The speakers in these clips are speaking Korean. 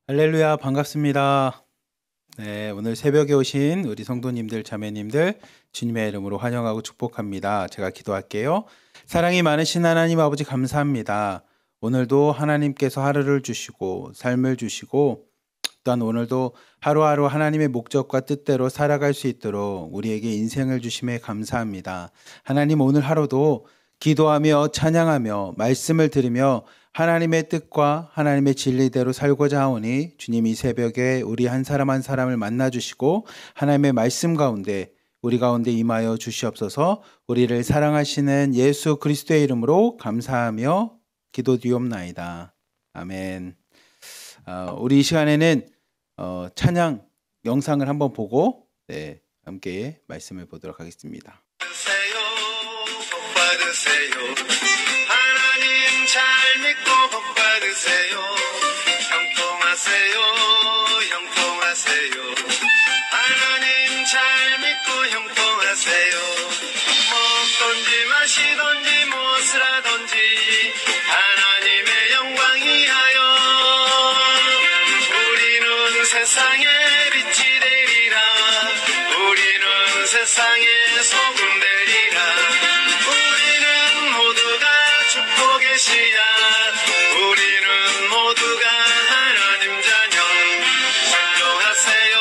할렐루야, 반갑습니다. 네, 오늘 새벽에 오신 우리 성도님들, 자매님들 주님의 이름으로 환영하고 축복합니다. 제가 기도할게요. 사랑이 많으신 하나님 아버지 감사합니다. 오늘도 하나님께서 하루를 주시고 삶을 주시고 또한 오늘도 하루하루 하나님의 목적과 뜻대로 살아갈 수 있도록 우리에게 인생을 주심에 감사합니다. 하나님, 오늘 하루도 기도하며 찬양하며 말씀을 들으며 하나님의 뜻과 하나님의 진리대로 살고자 하오니 주님 이 새벽에 우리 한 사람 한 사람을 만나주시고 하나님의 말씀 가운데 우리 가운데 임하여 주시옵소서. 우리를 사랑하시는 예수 그리스도의 이름으로 감사하며 기도드리옵나이다. 아멘. 우리 이 시간에는 찬양 영상을 한번 보고 함께 말씀을 보도록 하겠습니다. 하나님 잘 믿고 복 받으세요. 형통하세요. 형통하세요. 하나님 잘 믿고 형통하세요. 먹던지 마시던지 무엇을 하던지 하나님의 영광 위하여 우리는 세상의 빛이 되리라. 우리는 세상의 소금 되리라. 우리는 모두가 하나님 자녀. 순종하세요.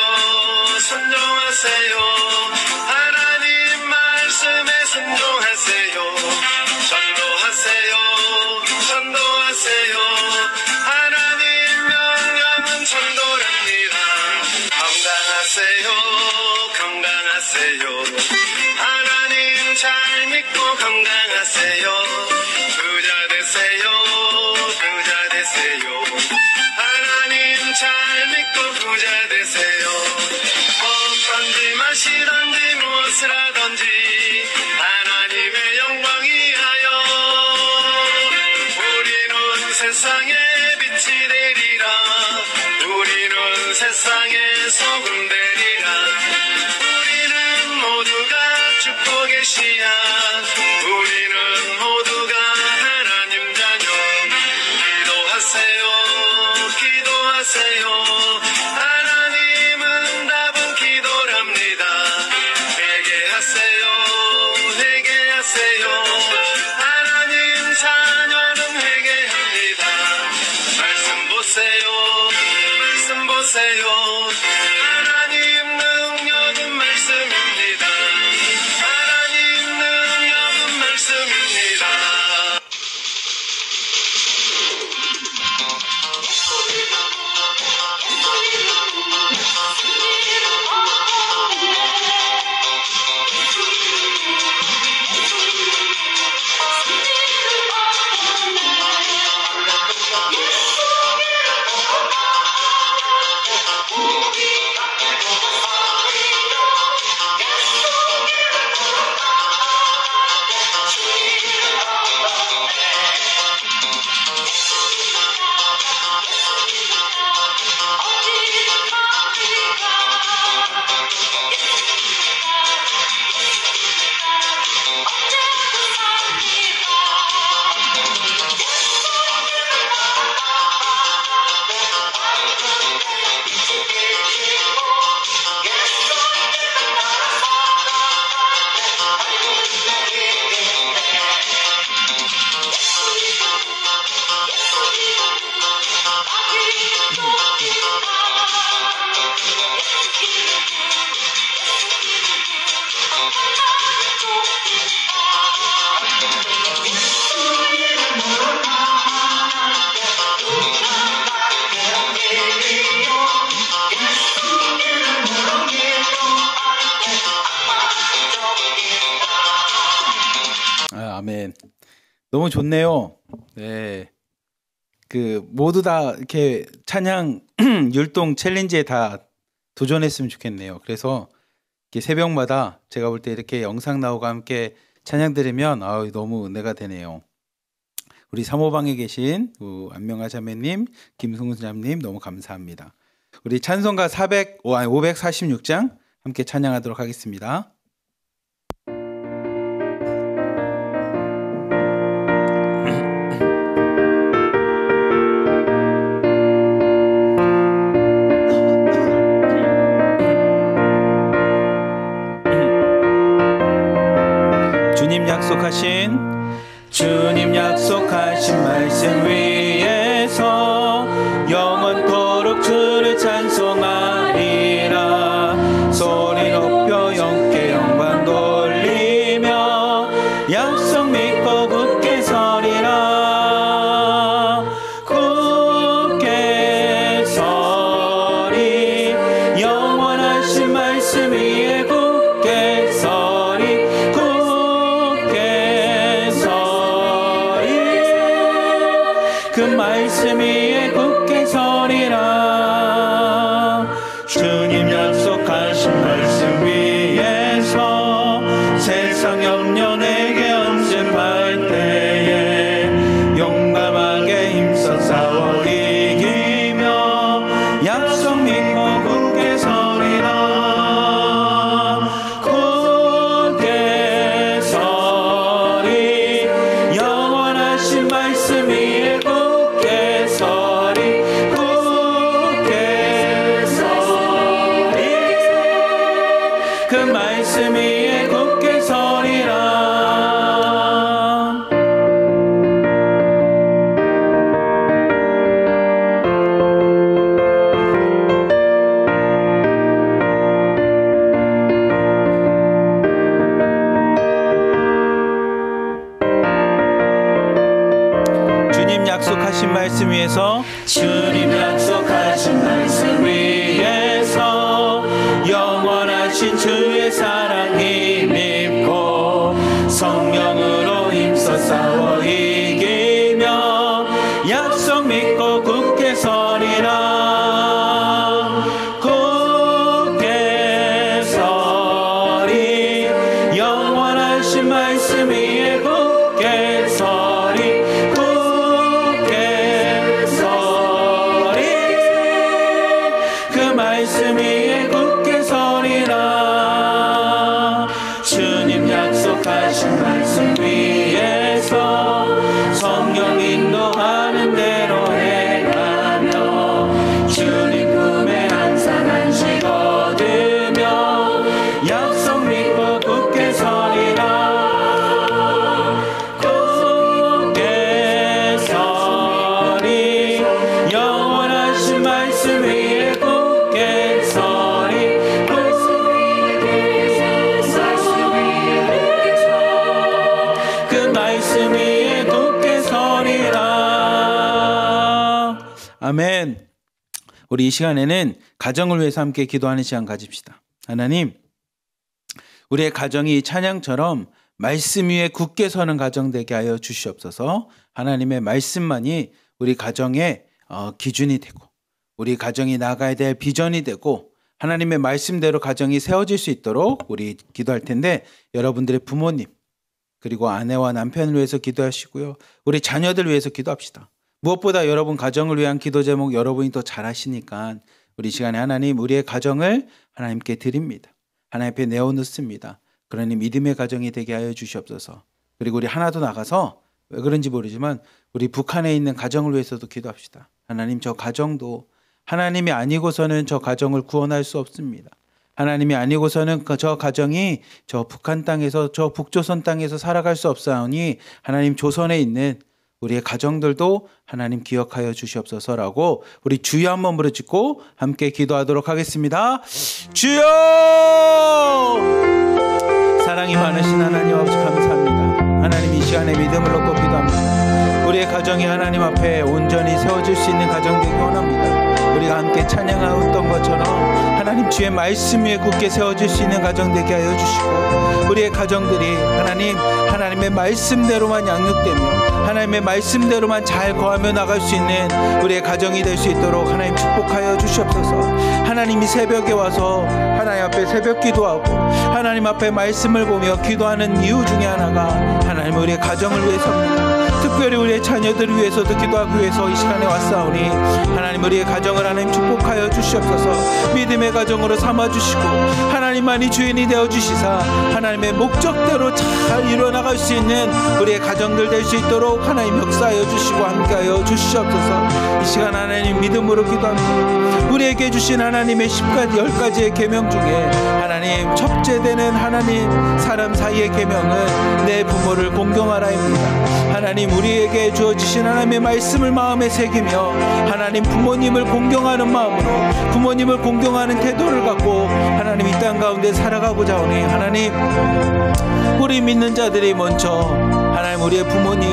순종하세요. 하나님 말씀에 순종하세요. 전도하세요. 전도하세요. 하나님 명령은 전도랍니다. 건강하세요. 건강하세요. 하나님 잘 믿고 건강하세요. 부자 되세요. 하나님 잘 믿고 부자 되세요. 먹던지 마시던지 무엇을 하던지 하나님의 영광 위하여 우리는 세상의 빛이 되리라. 우리는 세상의 소금 되리라. 우리는 모두가 축복의 씨앗. 우리는 모두가 하나님 자녀. 기도하세요. 하나님은 답은 기도랍니다. 회개하세요. 회개하세요. 하나님 자녀는 회개합니다. 말씀 보세요. 말씀 보세요. 하나님 능력은 말씀입니다. 하나님 능력은 말씀입니다. 아멘. 너무 좋네요. 네. 모두 다 이렇게 찬양 율동 챌린지에 다 도전했으면 좋겠네요. 그래서 이렇게 새벽마다 제가 볼 때 이렇게 영상 나오고 함께 찬양 들으면 너무 은혜가 되네요. 우리 사모방에 계신 안명아 자매님, 김승훈 자매님 너무 감사합니다. 우리 찬송가 546장 함께 찬양하도록 하겠습니다. 말씀 위에 굳게 서리라. 주님 약속하신 말씀 위에서, 주님 약속하신 말씀 위에서 영원하신 주의 사랑 힘입고 성령으로 힘써 싸워 이기며 약속 믿고 굳게 서리라. 굳게 서리, 영원하신 말씀 위에 굳게 서리. 굳게 서리, 그 말씀 위에 굳게 서리라. 주님 약속하신 말씀 위에서 성령 인도하는 대로 행하며 주님 품에 항상 안식 얻으며 약속 믿고 굳게 서리라. 굳게 서리, 영원하신 말씀 위에 굳게 서리. 그 말씀 위에 굳게 서리라. 아멘. 우리 이 시간에는 가정을 위해서 함께 기도하는 시간 가집시다. 하나님, 우리의 가정이 찬양처럼 말씀 위에 굳게 서는 가정 되게 하여 주시옵소서. 하나님의 말씀만이 우리 가정의 기준이 되고 우리 가정이 나가야 될 비전이 되고 하나님의 말씀대로 가정이 세워질 수 있도록 우리 기도할 텐데, 여러분들의 부모님 그리고 아내와 남편을 위해서 기도하시고요, 우리 자녀들 위해서 기도합시다. 무엇보다 여러분 가정을 위한 기도 제목 여러분이 더 잘하시니까 우리 시간에 하나님, 우리의 가정을 하나님께 드립니다. 하나님 앞에 내어놓습니다. 그러니 믿음의 가정이 되게 하여 주시옵소서. 그리고 우리 하나 더 나가서, 왜 그런지 모르지만 우리 북한에 있는 가정을 위해서도 기도합시다. 하나님, 저 가정도 하나님이 아니고서는 저 가정을 구원할 수 없습니다. 하나님이 아니고서는 저 가정이 저 북한 땅에서, 저 북조선 땅에서 살아갈 수 없사오니 하나님, 조선에 있는 우리의 가정들도 하나님 기억하여 주시옵소서라고 우리 주여 한번 부르짖고 함께 기도하도록 하겠습니다. 주여! 사랑이 많으신 하나님 아버지 감사합니다. 하나님, 이 시간에 믿음을 놓고 기도합니다. 우리의 가정이 하나님 앞에 온전히 세워질 수 있는 가정 되기 원합니다. 우리가 함께 찬양하였던 것처럼 하나님 주의 말씀 위에 굳게 세워질 수 있는 가정 되게 하여 주시고, 우리의 가정들이 하나님의 말씀대로만 양육되며 하나님의 말씀대로만 잘 거하며 나갈 수 있는 우리의 가정이 될 수 있도록 하나님 축복하여 주시옵소서. 하나님이 새벽에 와서 하나님 앞에 새벽 기도하고 하나님 앞에 말씀을 보며 기도하는 이유 중에 하나가 하나님 우리의 가정을 위해서입니다. 특별히 우리의 자녀들을 위해서도 기도하기 위해서 이 시간에 왔사오니 하나님, 우리의 가정을 하나님 축복하여 주시옵소서. 믿음의 가정으로 삼아주시고 하나님만이 주인이 되어주시사 하나님의 목적대로 잘 이루어나갈 수 있는 우리의 가정들 될 수 있도록 하나님 역사하여 주시고 함께하여 주시옵소서. 이 시간 하나님 믿음으로 기도합니다. 우리에게 주신 하나님의 10가지 계명 중에 하나님 첫째 되는 하나님 사람 사이의 계명은 내 부모를 공경하라입니다. 하나님, 우리에게 주어지신 하나님의 말씀을 마음에 새기며 하나님 부모님을 공경하는 마음으로, 부모님을 공경하는 태도를 갖고 하나님 이 땅 가운데 살아가고자 하오니 하나님, 우리 믿는 자들이 먼저 하나님 우리의 부모님,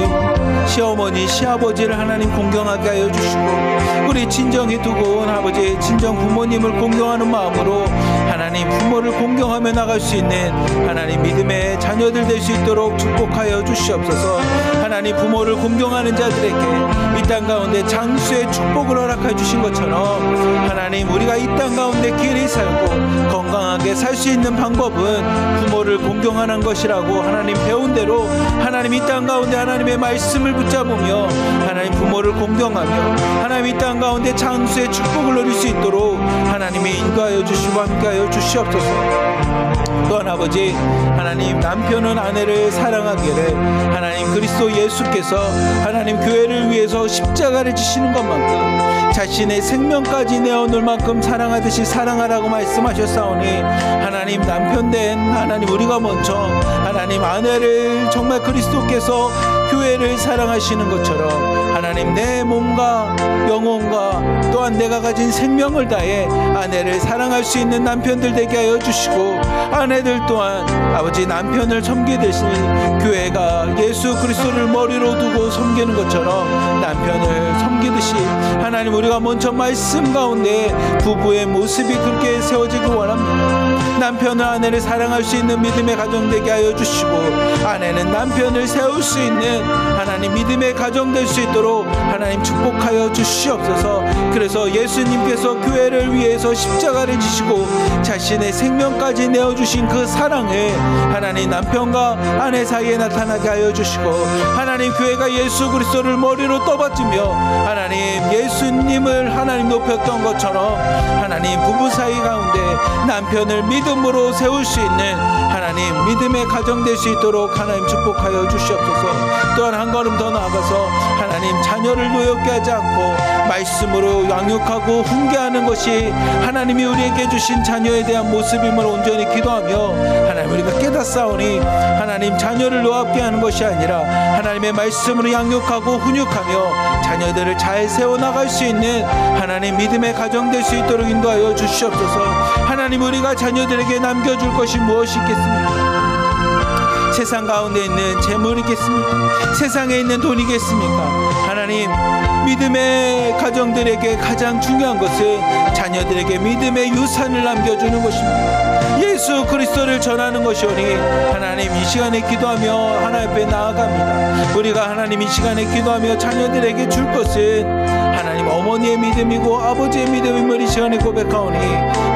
시어머니, 시아버지를 하나님 공경하게 하여 주시고, 우리 친정이 두고 온 아버지, 친정 부모님을 공경하는 마음으로 하나님 부모를 공경하며 나갈 수 있는 하나님 믿음의 자녀들 될 수 있도록 축복하여 주시옵소서. 하나님, 부모를 공경하는 자들에게 이 땅 가운데 장수의 축복을 허락해 주신 것처럼 하나님, 우리가 이 땅 가운데 길이 살고 건강하게 살 수 있는 방법은 부모를 공경하는 것이라고 하나님 배운 대로 하나님 이 땅 가운데 하나님의 말씀을 붙잡으며 하나님 부모를 공경하며 하나님 이 땅 가운데 장수의 축복을 누릴 수 있도록 하나님 하나님이 인도하여 주시고 함께하여 주시옵소서. 또한 아버지 하나님, 남편은 아내를 사랑하기를 하나님 그리스도 예수께서 하나님 교회를 위해서 십자가를 지시는 것만큼 자신의 생명까지 내어놓을 만큼 사랑하듯이 사랑하라고 말씀하셨사오니 하나님, 남편 된 하나님 우리가 먼저 하나님 아내를 정말 그리스도께서 교회를 사랑하시는 것처럼 하나님 내 몸과 영혼과 또한 내가 가진 생명을 다해 아내를 사랑할 수 있는 남편들 되게 하여 주시고, 아내들 또한 아버지 남편을 섬기듯이 교회가 예수 그리스도를 머리로 두고 섬기는 것처럼 남편을 섬기듯이 하나님 우리가 먼저 말씀 가운데 부부의 모습이 그렇게 세워지길 원합니다. 남편은 아내를 사랑할 수 있는 믿음의 가정 되게 하여 주시고, 아내는 남편을 세울 수 있는 하나님 믿음의 가정 될 수 있도록 하나님 축복하여 주시옵소서. 그래서 예수님께서 교회를 위해서 십자가를 지시고 자신의 생명까지 내어주신 그 사랑을 하나님 남편과 아내 사이에 나타나게 하여 주시고, 하나님 교회가 예수 그리스도를 머리로 떠받들며 하나님 예수님을 하나님 높였던 것처럼 하나님 부부 사이 가운데 남편을 믿음으로 세울 수 있는 하나님 믿음의 가정 될 수 있도록 하나님 축복하여 주시옵소서. 또한 한 걸음 더 나아가서 하나님 자녀를 노엽게 하지 않고 말씀으로 양육하고 훈계하는 것이 하나님이 우리에게 주신 자녀에 대한 모습임을 온전히 기도하며 하나님 우리가 깨닫사오니 하나님 자녀를 노엽게 하는 것이 아니라 하나님의 말씀으로 양육하고 훈육하며 자녀들을 잘 세워나갈 수 있는 하나님 믿음의 가정 될 수 있도록 인도하여 주시옵소서. 하나님 우리가 자녀들에게 남겨줄 것이 무엇이 있겠습니까? 세상 가운데 있는 재물이겠습니까? 세상에 있는 돈이겠습니까? 하나님 믿음의 가정들에게 가장 중요한 것은 자녀들에게 믿음의 유산을 남겨주는 것입니다. 예수 그리스도를 전하는 것이오니 하나님 이 시간에 기도하며 하나님 앞에 나아갑니다. 우리가 하나님 이 시간에 기도하며 자녀들에게 줄 것은 하나님 어머니의 믿음이고 아버지의 믿음임을 이 시간에 고백하오니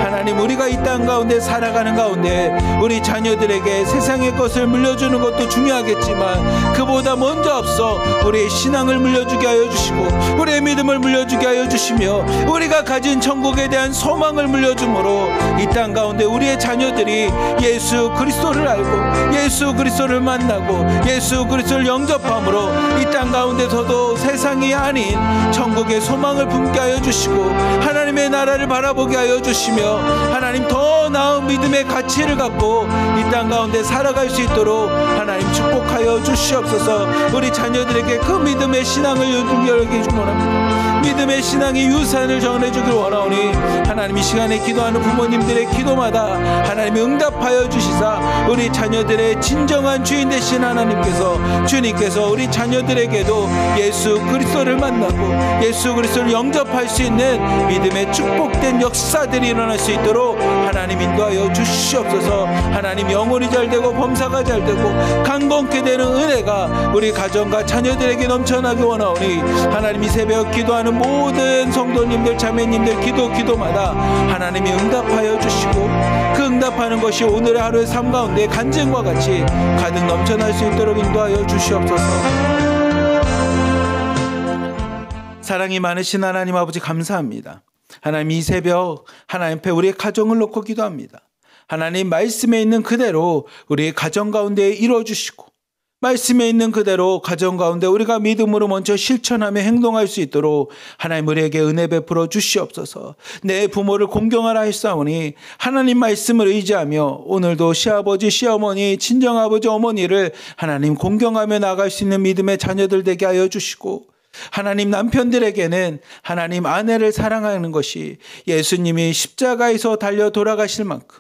하나님 우리가 이 땅 가운데 살아가는 가운데 우리 자녀들에게 세상의 것을 물려주는 것도 중요하겠지만 그보다 먼저 앞서 우리의 신앙을 물려주게 하여 주시고 우리의 믿음을 물려주게 하여 주시며 우리가 가진 천국에 대한 소망을 물려주므로 이 땅 가운데 우리의 자녀들이 예수 그리스도를 알고 예수 그리스도를 만나고 예수 그리스도를 영접함으로 이 땅 가운데서도 세상이 아닌 천국의 소망을 품게 하여 주시고 하나님의 나라를 바라보게 하여 주시며 하나님 더 나은 믿음의 가치를 갖고 이 땅 가운데 살아갈 수 있도록 하나님 축복하여 주시옵소서. 우리 자녀들에게 그 믿음의 신앙을 연결하게 주기 원합니다. 믿음의 신앙의 유산을 전해주길 원하오니 하나님 이 시간에 기도하는 부모님들의 기도마다 하나님이 응답하여 주시사 우리 자녀들의 진정한 주인 되신 하나님께서 주님께서 우리 자녀들에게도 예수 그리스도를 만나고 예수 그리스도를 영접할 수 있는 믿음의 축복된 역사들이 일어날 수 있도록 하나님 인도하여 주시옵소서. 하나님 영혼이 잘되고 범사가 잘되고 강건케 되는 은혜가 우리 가정과 자녀들에게 넘쳐나기 원하오니 하나님 이 새벽 기도하는 모든 성도님들 자매님들 기도마다 하나님이 응답하여 주시고 그 응답하는 것이 오늘의 하루의 삶 가운데 간증과 같이 가득 넘쳐날 수 있도록 인도하여 주시옵소서. 사랑이 많으신 하나님 아버지 감사합니다. 하나님 이 새벽 하나님 앞에 우리의 가정을 놓고 기도합니다. 하나님 말씀에 있는 그대로 우리의 가정 가운데 이루어주시고 말씀에 있는 그대로 가정 가운데 우리가 믿음으로 먼저 실천하며 행동할 수 있도록 하나님 우리에게 은혜 베풀어 주시옵소서. 내 부모를 공경하라 했사오니 하나님 말씀을 의지하며 오늘도 시아버지 시어머니 친정아버지 어머니를 하나님 공경하며 나갈 수 있는 믿음의 자녀들 되게 하여 주시고 하나님 남편들에게는 하나님 아내를 사랑하는 것이 예수님이 십자가에서 달려 돌아가실 만큼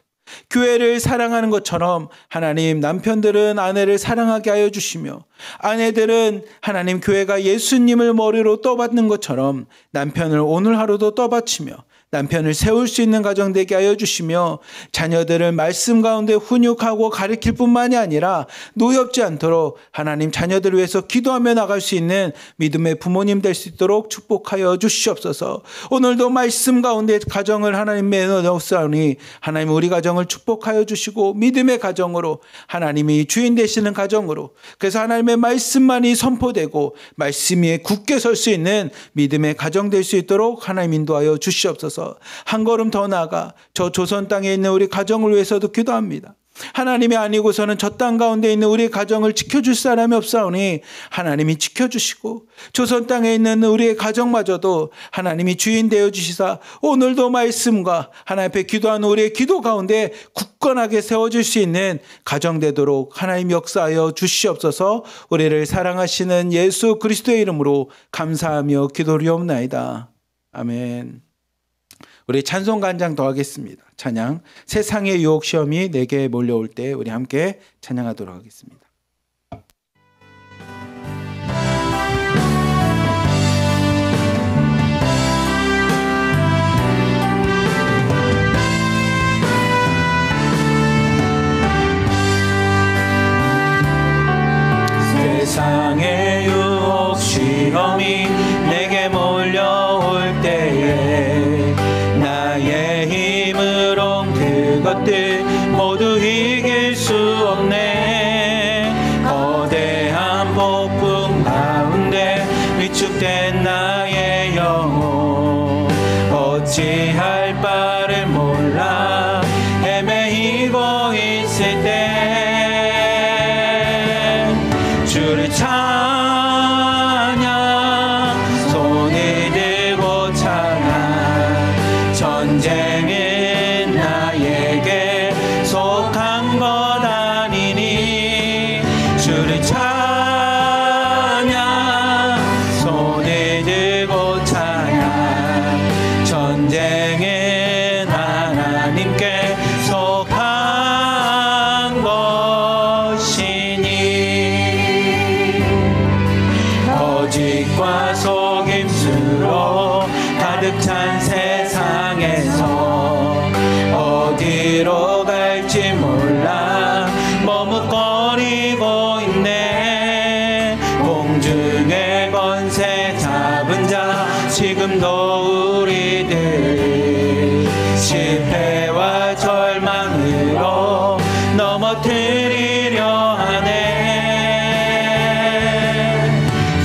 교회를 사랑하는 것처럼 하나님 남편들은 아내를 사랑하게 하여 주시며 아내들은 하나님 교회가 예수님을 머리로 떠받는 것처럼 남편을 오늘 하루도 떠받치며 남편을 세울 수 있는 가정 되게 하여 주시며 자녀들을 말씀 가운데 훈육하고 가르칠 뿐만이 아니라 노엽지 않도록 하나님 자녀들을 위해서 기도하며 나갈 수 있는 믿음의 부모님 될 수 있도록 축복하여 주시옵소서. 오늘도 말씀 가운데 가정을 하나님 넣었사오니 하나님 우리 가정을 축복하여 주시고 믿음의 가정으로 하나님이 주인 되시는 가정으로 그래서 하나님의 말씀만이 선포되고 말씀 위에 굳게 설 수 있는 믿음의 가정 될 수 있도록 하나님 인도하여 주시옵소서. 주옵소서. 한 걸음 더 나아가 저 조선 땅에 있는 우리 가정을 위해서도 기도합니다. 하나님이 아니고서는 저 땅 가운데 있는 우리 가정을 지켜줄 사람이 없사오니 하나님이 지켜주시고 조선 땅에 있는 우리의 가정마저도 하나님이 주인 되어 주시사 오늘도 말씀과 하나님 앞에 기도하는 우리의 기도 가운데 굳건하게 세워질 수 있는 가정 되도록 하나님 역사하여 주시옵소서. 우리를 사랑하시는 예수 그리스도의 이름으로 감사하며 기도리옵나이다. 아멘. 우리 찬송 간장 더 하겠습니다. 찬양 세상의 유혹 시험이 내게 몰려올 때 우리 함께 찬양하도록 하겠습니다. 세상의 유혹 시험이 내게 몰려올 때에 나의 힘으로 그것들 모두 이길 수 없네. 거대한 폭풍 가운데 위축된 나의 영혼 어찌할 바를 몰라 헤매이고 있을 때 주를 찬양 손을 들고 찬양 전쟁은 나에게 속한 것 아니니 주를 찬양 손을 들고 찬양 전쟁은 하나님께 속한 것이니 거짓과 속임수로 가득 찬 세상에서 어디로 갈지 몰라 머뭇거리고 있네. 공중의 권세 잡은 자 지금도 우리들 실패와 절망으로 넘어뜨리려 하네.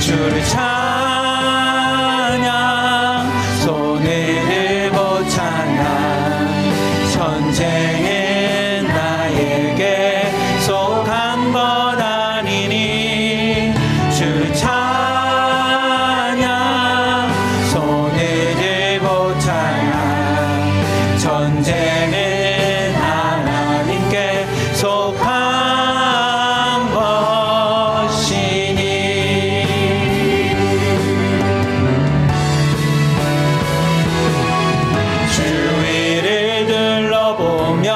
주를 찬양 손을 들고 찬양 전쟁은 나에게 속한 것 아니니 주를 찬양 손을 들고 찬양 전쟁은 하나님께 속한 것이니 주위를 둘러보면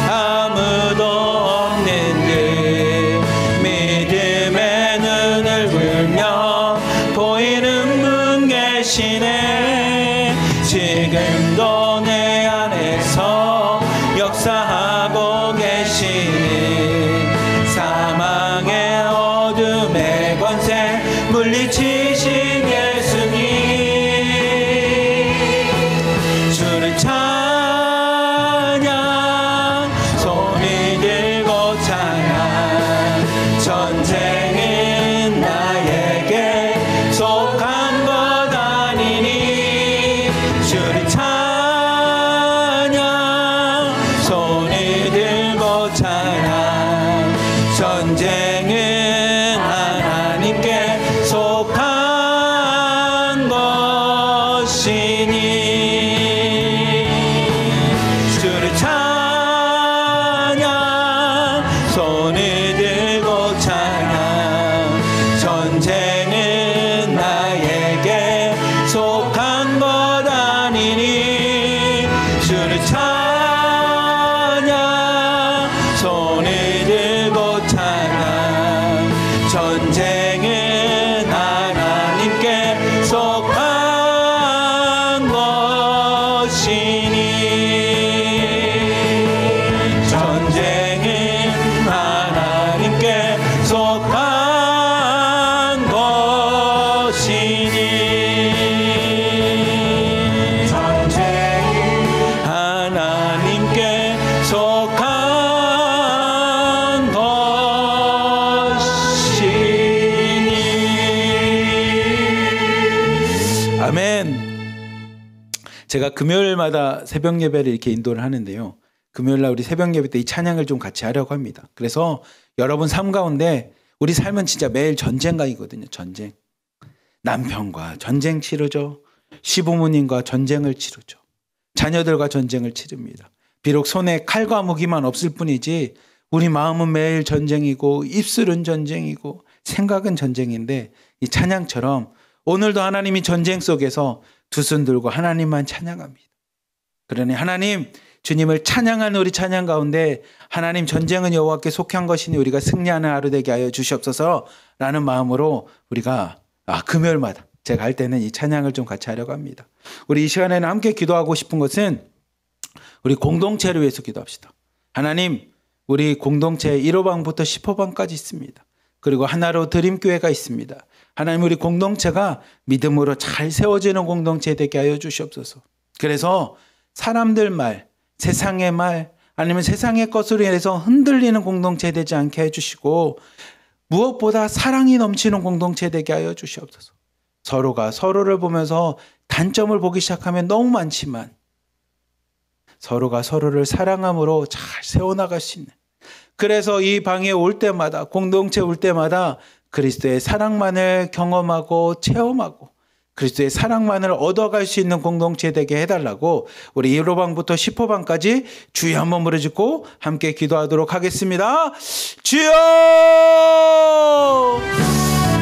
아무도 없는 듯 믿음의 눈을 굴며 보이는 분 계시네. 지금도 내 안에서 역사하고 계시니 사망의 어둠의 권세 물리치신 예수님 주를 찬양 손을 들고 찬양 전쟁은 나에게 속한 것 아니니 주를 찬양 손을 들고 찬양 전쟁은 하나님께 속한 것이니 주를 찬양 손을 들고 찬양 전쟁은 나에게 속한 것 아니니 주를 찬양 손을 들고 찬양 전쟁은 하나님께 속한 것이니 전쟁은 하나님께 속한 것이니 전쟁은 하나님께 속한 것이니 아멘. 제가 금요일마다 새벽 예배를 이렇게 인도를 하는데요. 금요일날 우리 새벽 예배 때 이 찬양을 좀 같이 하려고 합니다. 그래서 여러분 삶 가운데 우리 삶은 진짜 매일 전쟁각이거든요. 전쟁. 남편과 전쟁 치르죠. 시부모님과 전쟁을 치르죠. 자녀들과 전쟁을 치릅니다. 비록 손에 칼과 무기만 없을 뿐이지 우리 마음은 매일 전쟁이고 입술은 전쟁이고 생각은 전쟁인데 이 찬양처럼 오늘도 하나님이 전쟁 속에서 두 손 들고 하나님만 찬양합니다. 그러니 하나님 주님을 찬양하는 우리 찬양 가운데 하나님 전쟁은 여호와께 속한 것이니 우리가 승리하는 하루 되게 하여 주시옵소서라는 마음으로 우리가 금요일마다 제가 할 때는 이 찬양을 좀 같이 하려고 합니다. 우리 이 시간에는 함께 기도하고 싶은 것은 우리 공동체를 위해서 기도합시다. 하나님 우리 공동체 1호방부터 10호방까지 있습니다. 그리고 하나로 드림교회가 있습니다. 하나님 우리 공동체가 믿음으로 잘 세워지는 공동체 되게 하여 주시옵소서. 그래서 사람들 말, 세상의 말 아니면 세상의 것으로 인해서 흔들리는 공동체 되지 않게 해주시고 무엇보다 사랑이 넘치는 공동체 되게 하여 주시옵소서. 서로가 서로를 보면서 단점을 보기 시작하면 너무 많지만 서로가 서로를 사랑함으로 잘 세워나갈 수 있는, 그래서 이 방에 올 때마다 공동체 올 때마다 그리스도의 사랑만을 경험하고 체험하고 그리스도의 사랑만을 얻어갈 수 있는 공동체 되게 해달라고 우리 1호방부터 10호방까지 주여 한번 부르짖고 함께 기도하도록 하겠습니다. 주여!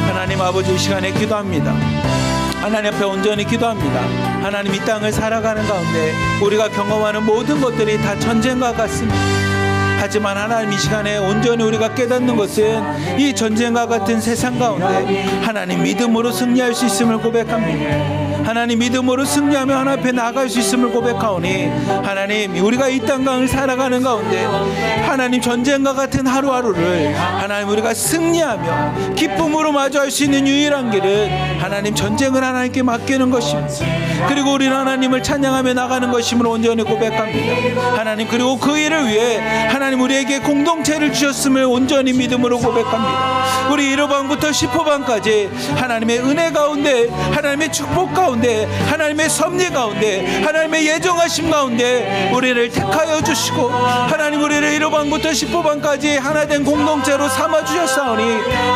하나님 아버지 이 시간에 기도합니다. 하나님 앞에 온전히 기도합니다. 하나님 이 땅을 살아가는 가운데 우리가 경험하는 모든 것들이 다 전쟁과 같습니다. 하지만 하나님 이 시간에 온전히 우리가 깨닫는 것은 이 전쟁과 같은 세상 가운데 하나님 믿음으로 승리할 수 있음을 고백합니다. 하나님 믿음으로 승리하며 하나님 앞에 나아갈 수 있음을 고백하오니 하나님 우리가 이 땅을 살아가는 가운데 하나님 전쟁과 같은 하루하루를 하나님 우리가 승리하며 기쁨으로 마주할 수 있는 유일한 길은 하나님 전쟁을 하나님께 맡기는 것입니다. 그리고 우리는 하나님을 찬양하며 나가는 것임을 온전히 고백합니다. 하나님 그리고 그 일을 위해 하나님 우리에게 공동체를 주셨음을 온전히 믿음으로 고백합니다. 우리 1호방부터 10호방까지 하나님의 은혜 가운데 하나님의 축복 가운데 하나님의 섭리 가운데 하나님의 예정하심 가운데 우리를 택하여 주시고 하나님 우리를 1호방부터 10호방까지 하나된 공동체로 삼아주셨사오니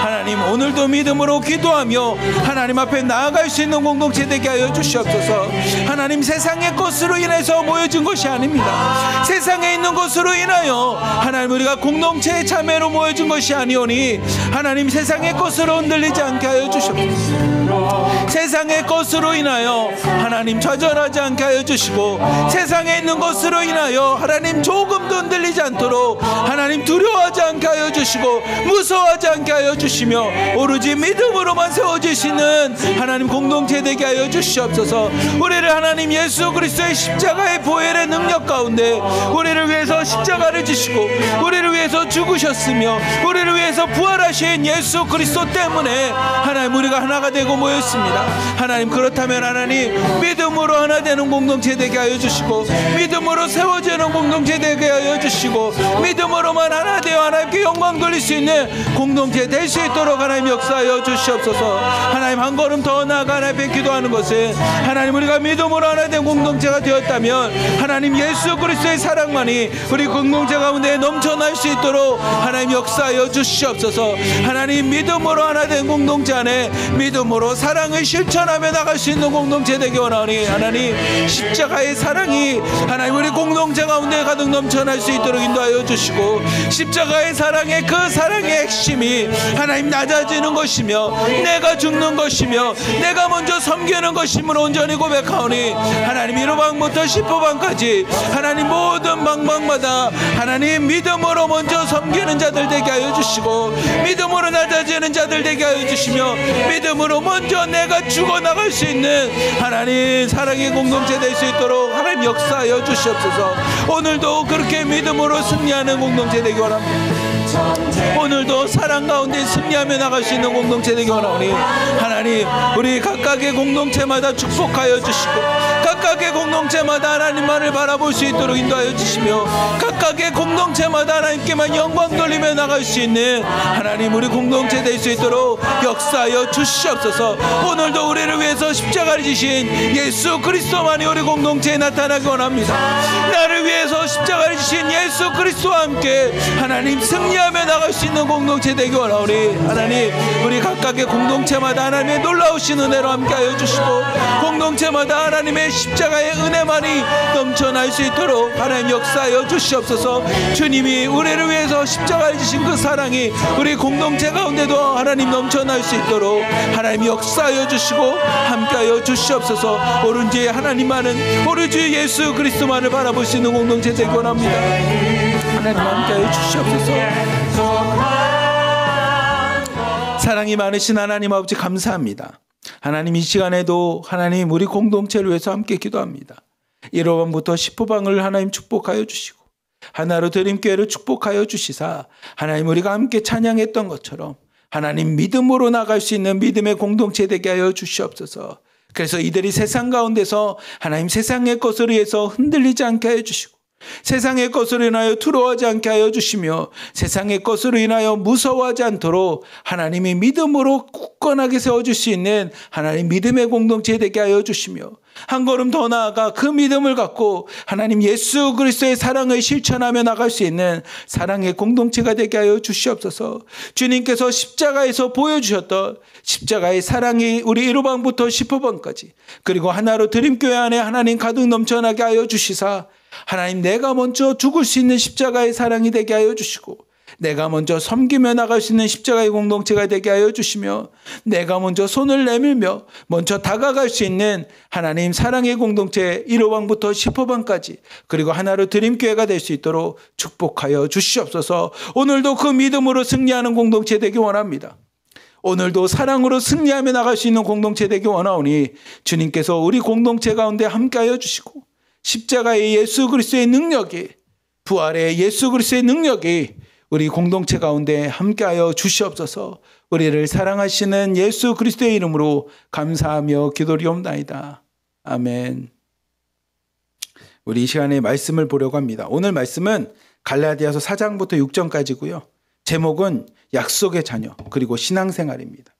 하나님 오늘도 믿음으로 기도하며 하나님 앞에 나아갈 수 있는 공동체 되게 하여 주시옵소서. 하나님 세상의 것으로 인해서 모여진 것이 아닙니다. 세상에 있는 것으로 인하여 하나님 우리가 공동체의 참여로 모여진 것이 아니오니 하나님 세상의 것으로 흔들리지 않게 하여 주시옵소서. 세상의 것으로 인하여 하나님 좌절하지 않게 하여 주시고 세상에 있는 것으로 인하여 하나님 조금도 흔들리지 않도록 하나님 두려워하지 않게 하여 주시고 무서워하지 않게 하여 주시며 오로지 믿음으로만 세워지시는 하나님 공동체 되게 하여 주시옵소서. 우리를 하나님 예수 그리스도의 십자가의 보혈의 능력 가운데 우리를 위해서 십자가를 지시고 우리를 위해서 죽으셨으며 우리를 위해서 부활하신 예수 그리스도 때문에 하나님 우리가 하나가 되고 모였습니다. 하나님 그렇다면 하나님 믿음으로 하나 되는 공동체 되게 하여 주시고 믿음으로 세워지는 공동체 되게 하여 주시고 믿음으로만 하나 되어 하나님께 영광 돌릴 수 있는 공동체 될 수 있도록 하나님 역사하여 주시옵소서. 하나님 한 걸음 더 나아가 하나님 앞에 기도하는 것은 하나님 우리가 믿음으로 하나 된 공동체가 되었다면 하나님 예수 그리스도의 사랑만이 우리 공동체 가운데 넘쳐날 수 있도록 하나님 역사하여 주시옵소서. 하나님 믿음으로 하나 된 공동체 안에 믿음으로 사랑을 실천하며 나갈 수 있는 공동체 되기 원하오니 하나님 십자가의 사랑이 하나님 우리 공동체 가운데 가득 넘쳐날 수 있도록 인도하여 주시고 십자가의 사랑의 그 사랑의 핵심이 하나님 낮아지는 것이며 내가 죽는 것이며 내가 먼저 섬기는 것임을 온전히 고백하오니 하나님 1호방부터 10호방까지 하나님 모든 방방마다 하나님 믿음으로 먼저 섬기는 자들 되게 하여 주시고 믿음으로 낮아지는 자들 되게 하여 주시며 믿음으로 먼저 내가 죽어나갈 수 있는 하나님 사랑의 공동체 될 수 있도록 하나님 역사하여 주시옵소서. 오늘도 그렇게 믿음으로 승리하는 공동체 되기 원합니다. 오늘도 사랑 가운데 승리하며 나갈 수 있는 공동체 되기 원하오니 하나님, 우리 각각의 공동체마다 축복하여 주시고 각각의 공동체마다 하나님만을 바라볼 수 있도록 인도하여 주시며 각각의 공동체마다 하나님께만 영광 돌리며 나갈 수 있는 하나님, 우리 공동체 될 수 있도록 역사하여 주시옵소서. 오늘도 우리를 위해서 십자가를 지신 예수 그리스도만이 우리 공동체에 나타나기 원합니다. 나를 위해서 십자가를 지신 예수 그리스도와 함께 하나님 승리하며 나갈 수 있는 공동체 되기 원하오니 하나님, 우리 각각의 공동체마다 하나님의 놀라우신 은혜로 함께하여 주시고 공동체마다 하나님의 십자가의 은혜만이 넘쳐날 수 있도록 하나님 역사하여 주시옵소서. 주님이 우리를 위해서 십자가를 지신 그 사랑이 우리 공동체 가운데도 하나님 넘쳐날 수 있도록 하나님 역사하여 주시고 함께하여 주시옵소서. 오른지 하나님만은, 오로지 예수 그리스도만을 바라볼 수 있는 공동체 되기 원합니다. 하나님 함께하여 주시옵소서. 사랑이 많으신 하나님 아버지 감사합니다. 하나님, 이 시간에도 하나님 우리 공동체를 위해서 함께 기도합니다. 1호방부터 10호방을 하나님 축복하여 주시고 하나로 드림교회를 축복하여 주시사 하나님, 우리가 함께 찬양했던 것처럼 하나님 믿음으로 나갈 수 있는 믿음의 공동체 되게 하여 주시옵소서. 그래서 이들이 세상 가운데서 하나님 세상의 것으로 해서 흔들리지 않게 하여 주시고 세상의 것으로 인하여 두려워하지 않게 하여 주시며 세상의 것으로 인하여 무서워하지 않도록 하나님이 믿음으로 굳건하게 세워줄 수 있는 하나님 믿음의 공동체 되게 하여 주시며 한 걸음 더 나아가 그 믿음을 갖고 하나님 예수 그리스도의 사랑을 실천하며 나갈 수 있는 사랑의 공동체가 되게 하여 주시옵소서. 주님께서 십자가에서 보여주셨던 십자가의 사랑이 우리 1호방부터 10호방까지 그리고 하나로 드림교회 안에 하나님 가득 넘쳐나게 하여 주시사 하나님, 내가 먼저 죽을 수 있는 십자가의 사랑이 되게 하여 주시고 내가 먼저 섬기며 나갈 수 있는 십자가의 공동체가 되게 하여 주시며 내가 먼저 손을 내밀며 먼저 다가갈 수 있는 하나님 사랑의 공동체 1호방부터 10호방까지 그리고 하나로 드림교회가 될 수 있도록 축복하여 주시옵소서. 오늘도 그 믿음으로 승리하는 공동체 되기 원합니다. 오늘도 사랑으로 승리하며 나갈 수 있는 공동체 되기 원하오니 주님께서 우리 공동체 가운데 함께하여 주시고 십자가의 예수 그리스도의 능력이, 부활의 예수 그리스도의 능력이 우리 공동체 가운데 함께하여 주시옵소서. 우리를 사랑하시는 예수 그리스도의 이름으로 감사하며 기도리옵나이다. 아멘. 우리 이 시간에 말씀을 보려고 합니다. 오늘 말씀은 갈라디아서 4장부터 6장까지고요. 제목은 약속의 자녀 그리고 신앙생활입니다.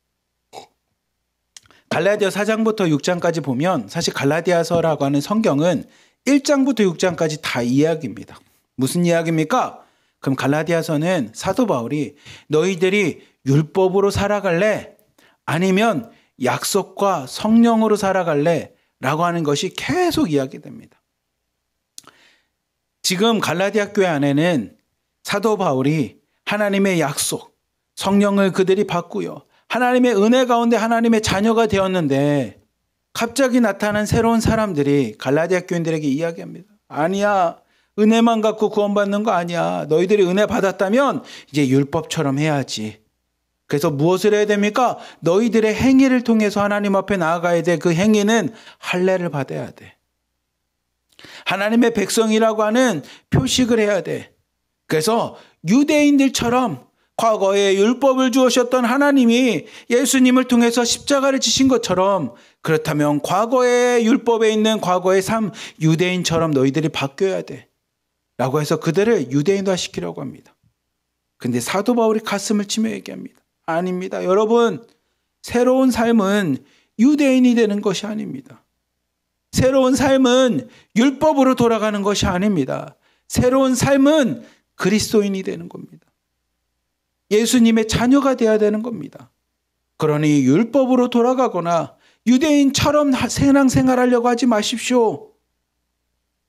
갈라디아서 4장부터 6장까지 보면 사실 갈라디아서라고 하는 성경은 1장부터 6장까지 다 이야기입니다. 무슨 이야기입니까? 그럼 갈라디아서는 사도 바울이 너희들이 율법으로 살아갈래? 아니면 약속과 성령으로 살아갈래? 라고 하는 것이 계속 이야기됩니다. 지금 갈라디아 교회 안에는 사도 바울이 하나님의 약속, 성령을 그들이 받고요. 하나님의 은혜 가운데 하나님의 자녀가 되었는데 갑자기 나타난 새로운 사람들이 갈라디아 교인들에게 이야기합니다. 아니야, 은혜만 갖고 구원받는 거 아니야. 너희들이 은혜 받았다면 이제 율법처럼 해야지. 그래서 무엇을 해야 됩니까? 너희들의 행위를 통해서 하나님 앞에 나아가야 돼. 그 행위는 할례를 받아야 돼. 하나님의 백성이라고 하는 표식을 해야 돼. 그래서 유대인들처럼 과거에 율법을 주셨던 하나님이 예수님을 통해서 십자가를 지신 것처럼 그렇다면 과거의 율법에 있는 과거의 삶 유대인처럼 너희들이 바뀌어야 돼 라고 해서 그들을 유대인화 시키려고 합니다. 근데 사도 바울이 가슴을 치며 얘기합니다. 아닙니다. 여러분, 새로운 삶은 유대인이 되는 것이 아닙니다. 새로운 삶은 율법으로 돌아가는 것이 아닙니다. 새로운 삶은 그리스도인이 되는 겁니다. 예수님의 자녀가 되어야 되는 겁니다. 그러니 율법으로 돌아가거나 유대인처럼 신앙생활하려고 하지 마십시오.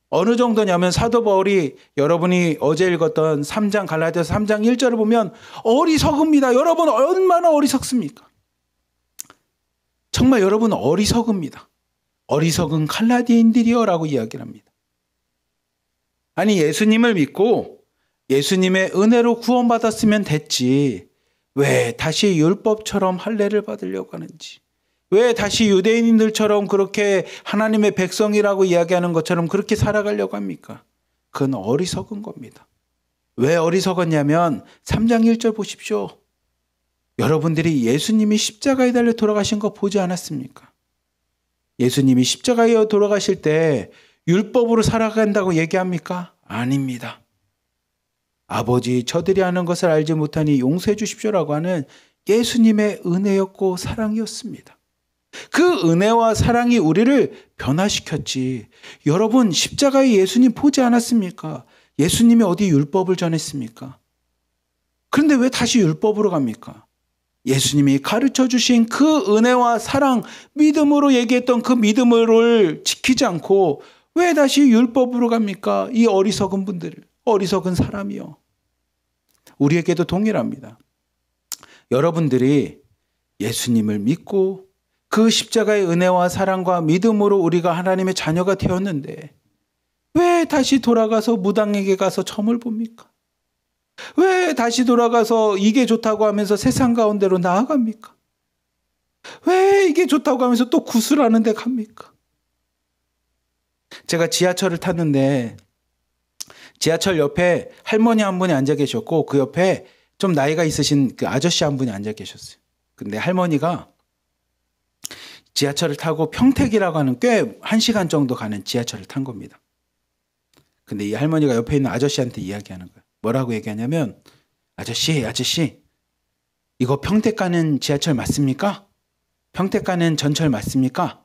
어느 정도냐면 사도 바울이 여러분이 어제 읽었던 3장 갈라디아서 3장 1절을 보면 어리석습니다. 여러분 얼마나 어리석습니까? 정말 여러분 어리석습니다. 어리석은 갈라디아인들이여 라고 이야기를 합니다. 아니 예수님을 믿고 예수님의 은혜로 구원받았으면 됐지. 왜 다시 율법처럼 할례를 받으려고 하는지. 왜 다시 유대인들처럼 그렇게 하나님의 백성이라고 이야기하는 것처럼 그렇게 살아가려고 합니까? 그건 어리석은 겁니다. 왜 어리석었냐면 3장 1절 보십시오. 여러분들이 예수님이 십자가에 달려 돌아가신 거 보지 않았습니까? 예수님이 십자가에 돌아가실 때 율법으로 살아간다고 얘기합니까? 아닙니다. 아버지, 저들이 하는 것을 알지 못하니 용서해 주십시오라고 하는 예수님의 은혜였고 사랑이었습니다. 그 은혜와 사랑이 우리를 변화시켰지. 여러분, 십자가에 예수님 보지 않았습니까? 예수님이 어디 율법을 전했습니까? 그런데 왜 다시 율법으로 갑니까? 예수님이 가르쳐 주신 그 은혜와 사랑, 믿음으로 얘기했던 그 믿음을 지키지 않고 왜 다시 율법으로 갑니까? 이 어리석은 분들, 어리석은 사람이요. 우리에게도 동일합니다. 여러분들이 예수님을 믿고 그 십자가의 은혜와 사랑과 믿음으로 우리가 하나님의 자녀가 되었는데 왜 다시 돌아가서 무당에게 가서 점을 봅니까? 왜 다시 돌아가서 이게 좋다고 하면서 세상 가운데로 나아갑니까? 왜 이게 좋다고 하면서 또 구슬하는 데 갑니까? 제가 지하철을 탔는데 지하철 옆에 할머니 한 분이 앉아 계셨고 그 옆에 좀 나이가 있으신 그 아저씨 한 분이 앉아 계셨어요. 근데 할머니가 지하철을 타고 평택이라고 하는 꽤 1시간 정도 가는 지하철을 탄 겁니다. 근데 이 할머니가 옆에 있는 아저씨한테 이야기하는 거예요. 뭐라고 얘기하냐면 아저씨 이거 평택 가는 지하철 맞습니까? 평택 가는 전철 맞습니까?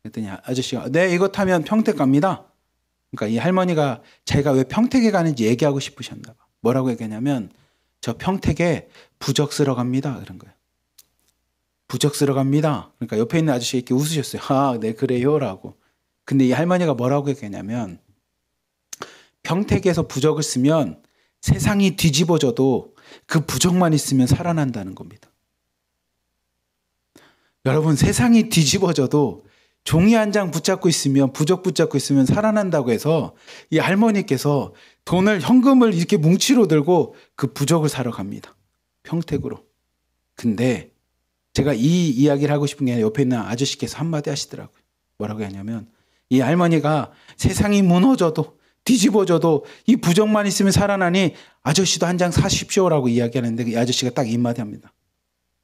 그랬더니 아저씨가 네, 이거 타면 평택 갑니다. 그러니까 이 할머니가 자기가 왜 평택에 가는지 얘기하고 싶으셨나 봐. 뭐라고 얘기하냐면 저 평택에 부적 쓰러 갑니다. 그런 거예요. 부적 쓰러 갑니다. 그러니까 옆에 있는 아저씨 이렇게 웃으셨어요. 아, 네, 그래요. 라고. 근데 이 할머니가 뭐라고 얘기하냐면 평택에서 부적을 쓰면 세상이 뒤집어져도 그 부적만 있으면 살아난다는 겁니다. 여러분, 세상이 뒤집어져도 종이 한 장 붙잡고 있으면, 부적 붙잡고 있으면 살아난다고 해서 이 할머니께서 돈을, 현금을 이렇게 뭉치로 들고 그 부적을 사러 갑니다. 평택으로. 근데 제가 이 이야기를 하고 싶은 게 아니라 옆에 있는 아저씨께서 한마디 하시더라고요. 뭐라고 하냐면 이 할머니가 세상이 무너져도 뒤집어져도 이 부적만 있으면 살아나니 아저씨도 한 장 사십시오라고 이야기하는데 이 아저씨가 딱 이마디 합니다.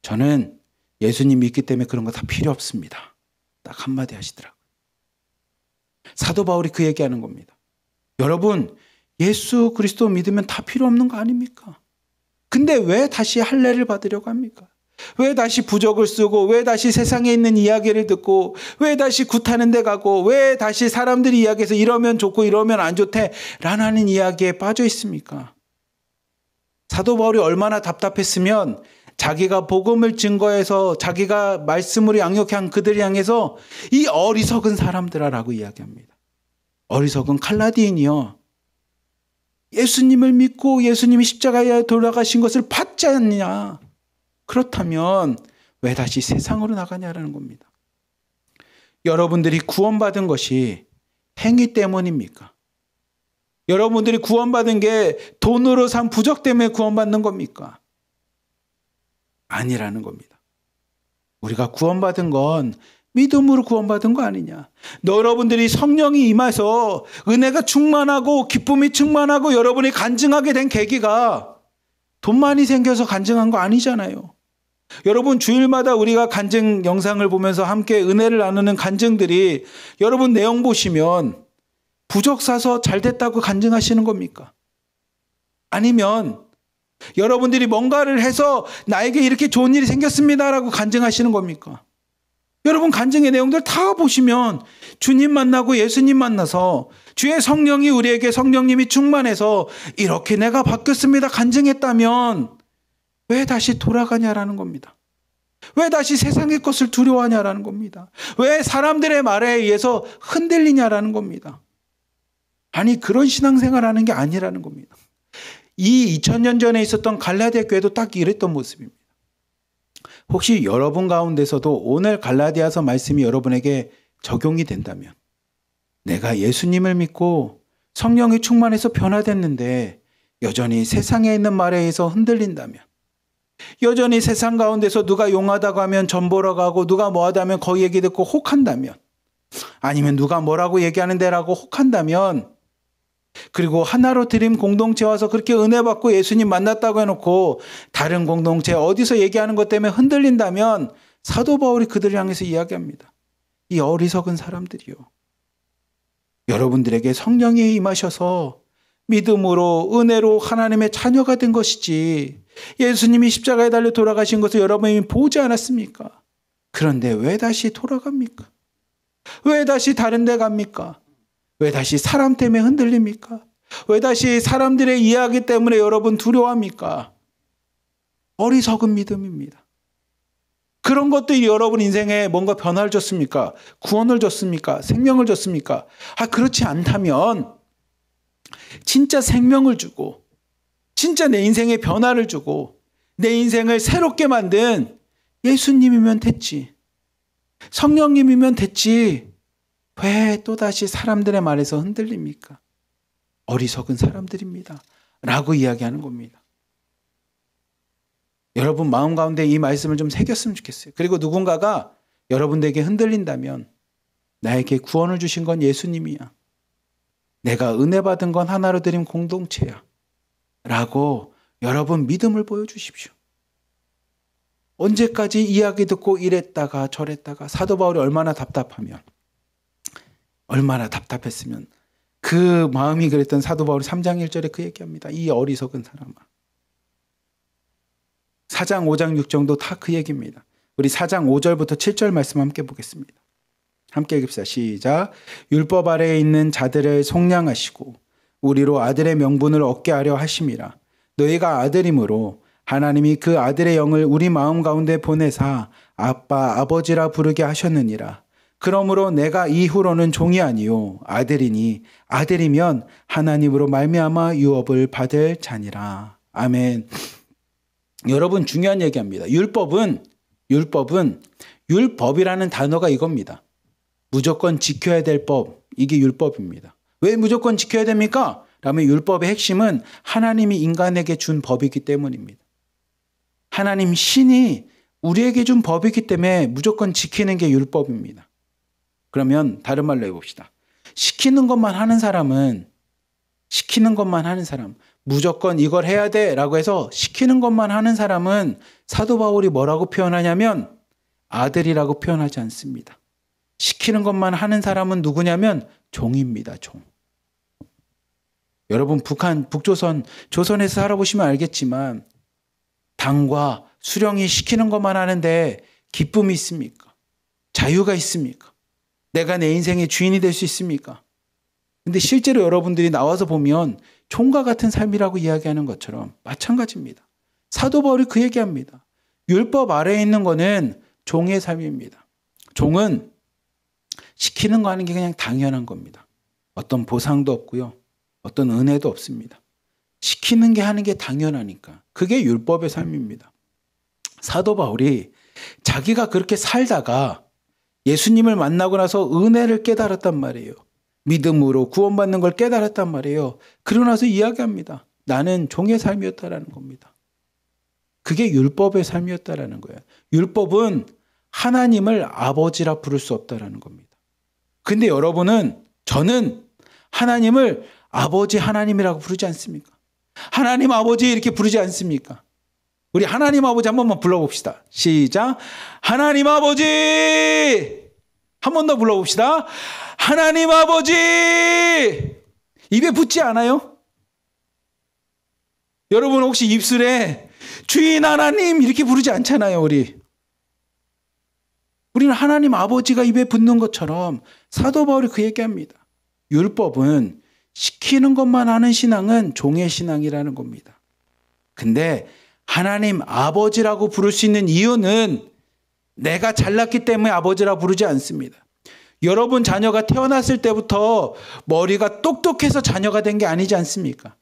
저는 예수님 믿기 때문에 그런 거 다 필요 없습니다. 딱 한마디 하시더라고요. 사도 바울이 그 얘기하는 겁니다. 여러분, 예수 그리스도 믿으면 다 필요 없는 거 아닙니까? 근데 왜 다시 할례를 받으려고 합니까? 왜 다시 부적을 쓰고 왜 다시 세상에 있는 이야기를 듣고 왜 다시 굿하는 데 가고 왜 다시 사람들이 이야기해서 이러면 좋고 이러면 안 좋대 라는 이야기에 빠져 있습니까? 사도 바울이 얼마나 답답했으면 자기가 복음을 증거해서 자기가 말씀으로 양육한 그들을 향해서 이 어리석은 사람들아라고 이야기합니다. 어리석은 갈라디인이요. 예수님을 믿고 예수님이 십자가에 돌아가신 것을 받지 않느냐. 그렇다면 왜 다시 세상으로 나가냐라는 겁니다. 여러분들이 구원받은 것이 행위 때문입니까? 여러분들이 구원받은 게 돈으로 산 부적 때문에 구원받는 겁니까? 아니라는 겁니다. 우리가 구원받은 건 믿음으로 구원받은 거 아니냐. 여러분들이 성령이 임해서 은혜가 충만하고 기쁨이 충만하고 여러분이 간증하게 된 계기가 돈 많이 생겨서 간증한 거 아니잖아요. 여러분 주일마다 우리가 간증 영상을 보면서 함께 은혜를 나누는 간증들이 여러분 내용 보시면 부적 사서 잘 됐다고 간증하시는 겁니까? 아니면 여러분들이 뭔가를 해서 나에게 이렇게 좋은 일이 생겼습니다라고 간증하시는 겁니까? 여러분 간증의 내용들 다 보시면 주님 만나고 예수님 만나서 주의 성령이 우리에게 성령님이 충만해서 이렇게 내가 바뀌었습니다 간증했다면 왜 다시 돌아가냐라는 겁니다. 왜 다시 세상의 것을 두려워하냐라는 겁니다. 왜 사람들의 말에 의해서 흔들리냐라는 겁니다. 아니 그런 신앙생활하는 게 아니라는 겁니다. 이 2000년 전에 있었던 갈라디아 교회도 딱 이랬던 모습입니다. 혹시 여러분 가운데서도 오늘 갈라디아서 말씀이 여러분에게 적용이 된다면 내가 예수님을 믿고 성령이 충만해서 변화됐는데 여전히 세상에 있는 말에 의해서 흔들린다면 여전히 세상 가운데서 누가 용하다고 하면 전보러 가고 누가 뭐하다 하면 거기 얘기 듣고 혹한다면 아니면 누가 뭐라고 얘기하는 데라고 혹한다면 그리고 하나로 드림 공동체 와서 그렇게 은혜 받고 예수님 만났다고 해놓고 다른 공동체 어디서 얘기하는 것 때문에 흔들린다면 사도 바울이 그들을 향해서 이야기합니다. 이 어리석은 사람들이요. 여러분들에게 성령이 임하셔서 믿음으로 은혜로 하나님의 자녀가 된 것이지 예수님이 십자가에 달려 돌아가신 것을 여러분이 보지 않았습니까? 그런데 왜 다시 돌아갑니까? 왜 다시 다른 데 갑니까? 왜 다시 사람 때문에 흔들립니까? 왜 다시 사람들의 이야기 때문에 여러분 두려워합니까? 어리석은 믿음입니다. 그런 것들이 여러분 인생에 뭔가 변화를 줬습니까? 구원을 줬습니까? 생명을 줬습니까? 그렇지 않다면 진짜 생명을 주고 진짜 내 인생에 변화를 주고 내 인생을 새롭게 만든 예수님이면 됐지. 성령님이면 됐지. 왜 또다시 사람들의 말에서 흔들립니까? 어리석은 사람들입니다. 라고 이야기하는 겁니다. 여러분 마음 가운데 이 말씀을 좀 새겼으면 좋겠어요. 그리고 누군가가 여러분에게 흔들린다면 나에게 구원을 주신 건 예수님이야. 내가 은혜 받은 건 하나로 드림 공동체야. 라고 여러분 믿음을 보여주십시오. 언제까지 이야기 듣고 이랬다가 저랬다가 사도 바울이 얼마나 답답했으면 그 마음이 그랬던 사도 바울이 3장 1절에 그 얘기합니다. 이 어리석은 사람아. 4장 5장 6장도 다 그 얘기입니다. 우리 4장 5절부터 7절 말씀 함께 보겠습니다. 함께 읽읍시다. 시작. 율법 아래에 있는 자들을 속량하시고 우리로 아들의 명분을 얻게 하려 하심이라. 너희가 아들이므로 하나님이 그 아들의 영을 우리 마음 가운데 보내사 아빠 아버지라 부르게 하셨느니라. 그러므로 내가 이후로는 종이 아니요 아들이니 아들이면 하나님으로 말미암아 유업을 받을 자니라. 아멘. 여러분 중요한 얘기합니다. 율법이라는 단어가 이겁니다. 무조건 지켜야 될 법, 이게 율법입니다. 왜 무조건 지켜야 됩니까? 라면 율법의 핵심은 하나님이 인간에게 준 법이기 때문입니다. 하나님 신이 우리에게 준 법이기 때문에 무조건 지키는 게 율법입니다. 그러면 다른 말로 해봅시다. 시키는 것만 하는 사람, 무조건 이걸 해야 돼 라고 해서 시키는 것만 하는 사람은 사도 바울이 뭐라고 표현하냐면 아들이라고 표현하지 않습니다. 시키는 것만 하는 사람은 누구냐면 종입니다. 종. 여러분 조선에서 살아보시면 알겠지만 당과 수령이 시키는 것만 하는데 기쁨이 있습니까? 자유가 있습니까? 내가 내 인생의 주인이 될 수 있습니까? 근데 실제로 여러분들이 나와서 보면 종과 같은 삶이라고 이야기하는 것처럼 마찬가지입니다. 사도 바울이 그 얘기합니다. 율법 아래에 있는 거는 종의 삶입니다. 종은 시키는 거 하는 게 그냥 당연한 겁니다. 어떤 보상도 없고요. 어떤 은혜도 없습니다. 시키는 게 하는 게 당연하니까. 그게 율법의 삶입니다. 사도 바울이 자기가 그렇게 살다가 예수님을 만나고 나서 은혜를 깨달았단 말이에요. 믿음으로 구원받는 걸 깨달았단 말이에요. 그러고 나서 이야기합니다. 나는 종의 삶이었다라는 겁니다. 그게 율법의 삶이었다라는 거예요. 율법은 하나님을 아버지라 부를 수 없다라는 겁니다. 근데 저는 하나님을 아버지 하나님이라고 부르지 않습니까? 하나님 아버지 이렇게 부르지 않습니까? 우리 하나님 아버지 한 번만 불러봅시다. 시작. 하나님 아버지! 한 번 더 불러봅시다. 하나님 아버지! 입에 붙지 않아요? 여러분 혹시 입술에 주인 하나님 이렇게 부르지 않잖아요, 우리는 하나님 아버지가 입에 붙는 것처럼 사도 바울이 그 얘기합니다. 율법은 시키는 것만 하는 신앙은 종의 신앙이라는 겁니다. 근데 하나님 아버지라고 부를 수 있는 이유는 내가 잘났기 때문에 아버지라 부르지 않습니다. 여러분 자녀가 태어났을 때부터 머리가 똑똑해서 자녀가 된 게 아니지 않습니까?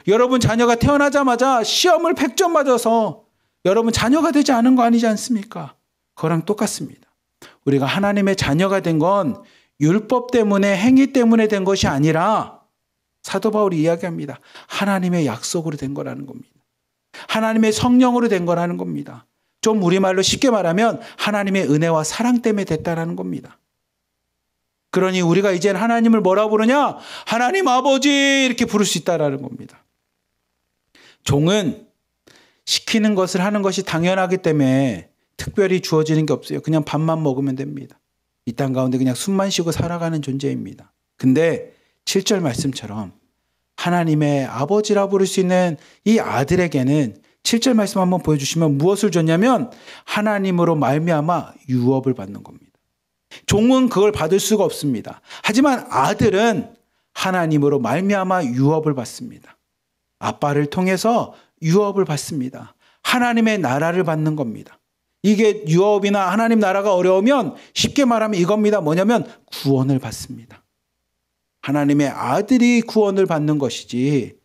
여러분 자녀가 태어나자마자 시험을 100점 맞아서 여러분 자녀가 되지 않은 거 아니지 않습니까? 그거랑 똑같습니다. 우리가 하나님의 자녀가 된 건 율법 때문에 행위 때문에 된 것이 아니라 사도 바울이 이야기합니다. 하나님의 약속으로 된 거라는 겁니다. 하나님의 성령으로 된 거라는 겁니다. 좀 우리말로 쉽게 말하면 하나님의 은혜와 사랑 때문에 됐다라는 겁니다. 그러니 우리가 이제는 하나님을 뭐라고 부르냐? 하나님 아버지 이렇게 부를 수 있다라는 겁니다. 종은 시키는 것을 하는 것이 당연하기 때문에 특별히 주어지는 게 없어요. 그냥 밥만 먹으면 됩니다. 이 땅 가운데 그냥 숨만 쉬고 살아가는 존재입니다. 근데 7절 말씀처럼 하나님의 아버지라 부를 수 있는 이 아들에게는 7절 말씀 한번 보여주시면 무엇을 줬냐면 하나님으로 말미암아 유업을 받는 겁니다. 종은 그걸 받을 수가 없습니다. 하지만 아들은 하나님으로 말미암아 유업을 받습니다. 아빠를 통해서 유업을 받습니다. 하나님의 나라를 받는 겁니다. 이게 유업이나 하나님 나라가 어려우면 쉽게 말하면 이겁니다. 뭐냐면 구원을 받습니다. 하나님의 아들이 구원을 받는 것이지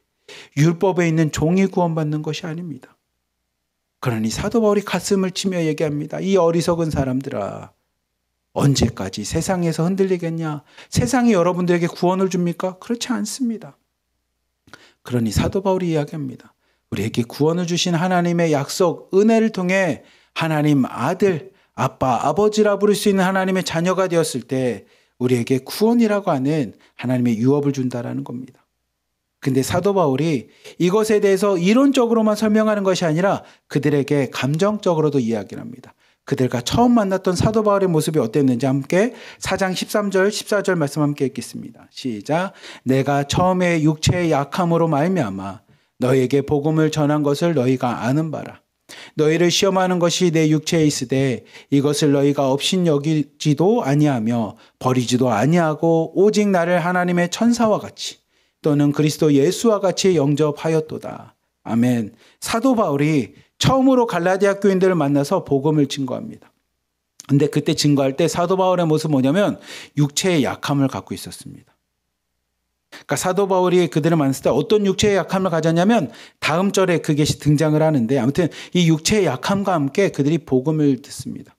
율법에 있는 종이 구원받는 것이 아닙니다. 그러니 사도 바울이 가슴을 치며 얘기합니다. 이 어리석은 사람들아, 언제까지 세상에서 흔들리겠냐? 세상이 여러분들에게 구원을 줍니까? 그렇지 않습니다. 그러니 사도 바울이 이야기합니다. 우리에게 구원을 주신 하나님의 약속, 은혜를 통해 하나님 아들, 아빠, 아버지라 부를 수 있는 하나님의 자녀가 되었을 때 우리에게 구원이라고 하는 하나님의 유업을 준다라는 겁니다. 근데 사도 바울이 이것에 대해서 이론적으로만 설명하는 것이 아니라 그들에게 감정적으로도 이야기를 합니다. 그들과 처음 만났던 사도 바울의 모습이 어땠는지 함께 4장 13절, 14절 말씀 함께 읽겠습니다. 시작. 내가 처음에 육체의 약함으로 말미암아 너희에게 복음을 전한 것을 너희가 아는 바라. 너희를 시험하는 것이 내 육체에 있으되 이것을 너희가 업신여기지도 아니하며 버리지도 아니하고 오직 나를 하나님의 천사와 같이 또는 그리스도 예수와 같이 영접하였도다. 아멘. 사도 바울이 처음으로 갈라디아 교인들을 만나서 복음을 증거합니다. 근데 그때 증거할 때 사도 바울의 모습은 뭐냐면 육체의 약함을 갖고 있었습니다. 그러니까 사도 바울이 그들을 만났을 때 어떤 육체의 약함을 가졌냐면 다음 절에 그게 등장을 하는데 아무튼 이 육체의 약함과 함께 그들이 복음을 듣습니다.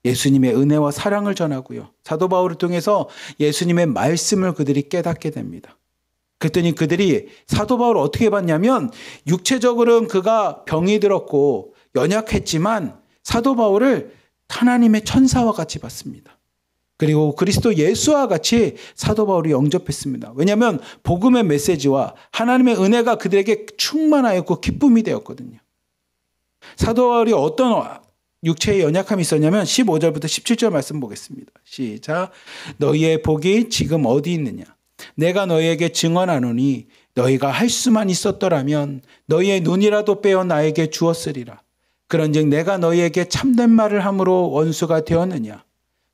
예수님의 은혜와 사랑을 전하고요. 사도 바울을 통해서 예수님의 말씀을 그들이 깨닫게 됩니다. 그랬더니 그들이 사도 바울을 어떻게 봤냐면 육체적으로는 그가 병이 들었고 연약했지만 사도 바울을 하나님의 천사와 같이 봤습니다. 그리고 그리스도 예수와 같이 사도 바울이 영접했습니다. 왜냐하면 복음의 메시지와 하나님의 은혜가 그들에게 충만하였고 기쁨이 되었거든요. 사도 바울이 어떤 육체의 연약함이 있었냐면 15절부터 17절 말씀 보겠습니다. 시작. 너희의 복이 지금 어디 있느냐? 내가 너희에게 증언하노니 너희가 할 수만 있었더라면 너희의 눈이라도 빼어 나에게 주었으리라. 그런즉 내가 너희에게 참된 말을 함으로 원수가 되었느냐?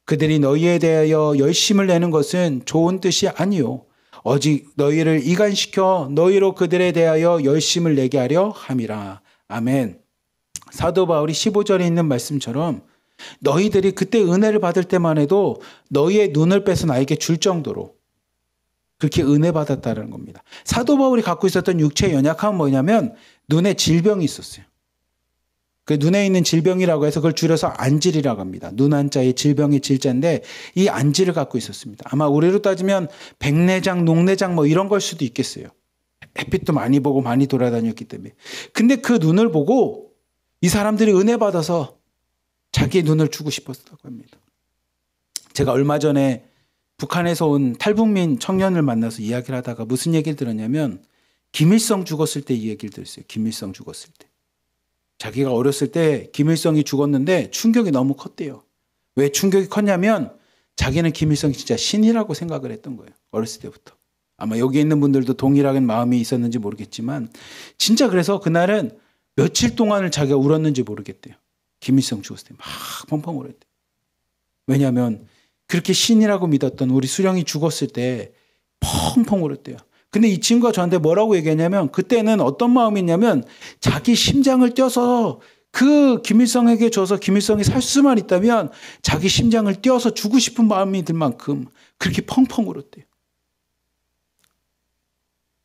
그들이 너희에 대하여 열심을 내는 것은 좋은 뜻이 아니요 오직 너희를 이간시켜 너희로 그들에 대하여 열심을 내게 하려 함이라. 아멘. 사도 바울이 15절에 있는 말씀처럼 너희들이 그때 은혜를 받을 때만 해도 너희의 눈을 빼서 나에게 줄 정도로 그렇게 은혜 받았다는 겁니다. 사도 바울이 갖고 있었던 육체의 연약함은 뭐냐면 눈에 질병이 있었어요. 그 눈에 있는 질병이라고 해서 그걸 줄여서 안질이라고 합니다. 눈 한자의 질병의 질자인데 이 안질을 갖고 있었습니다. 아마 우리로 따지면 백내장, 녹내장 뭐 이런 걸 수도 있겠어요. 햇빛도 많이 보고 많이 돌아다녔기 때문에. 근데 그 눈을 보고 이 사람들이 은혜 받아서 자기의 눈을 주고 싶었다고 합니다. 제가 얼마 전에 북한에서 온 탈북민 청년을 만나서 이야기를 하다가 무슨 얘기를 들었냐면 김일성 죽었을 때 이 얘기를 들었어요. 김일성 죽었을 때. 자기가 어렸을 때 김일성이 죽었는데 충격이 너무 컸대요. 왜 충격이 컸냐면 자기는 김일성이 진짜 신이라고 생각을 했던 거예요. 어렸을 때부터. 아마 여기 있는 분들도 동일한 마음이 있었는지 모르겠지만 진짜 그래서 그날은 며칠 동안을 자기가 울었는지 모르겠대요. 김일성 죽었을 때 막 펑펑 울었대요. 왜냐하면 그렇게 신이라고 믿었던 우리 수령이 죽었을 때 펑펑 울었대요. 근데 이 친구가 저한테 뭐라고 얘기했냐면 그때는 어떤 마음이 있냐면 자기 심장을 떼어서 그 김일성에게 줘서 김일성이 살 수만 있다면 자기 심장을 떼어서 주고 싶은 마음이 들 만큼 그렇게 펑펑 울었대요.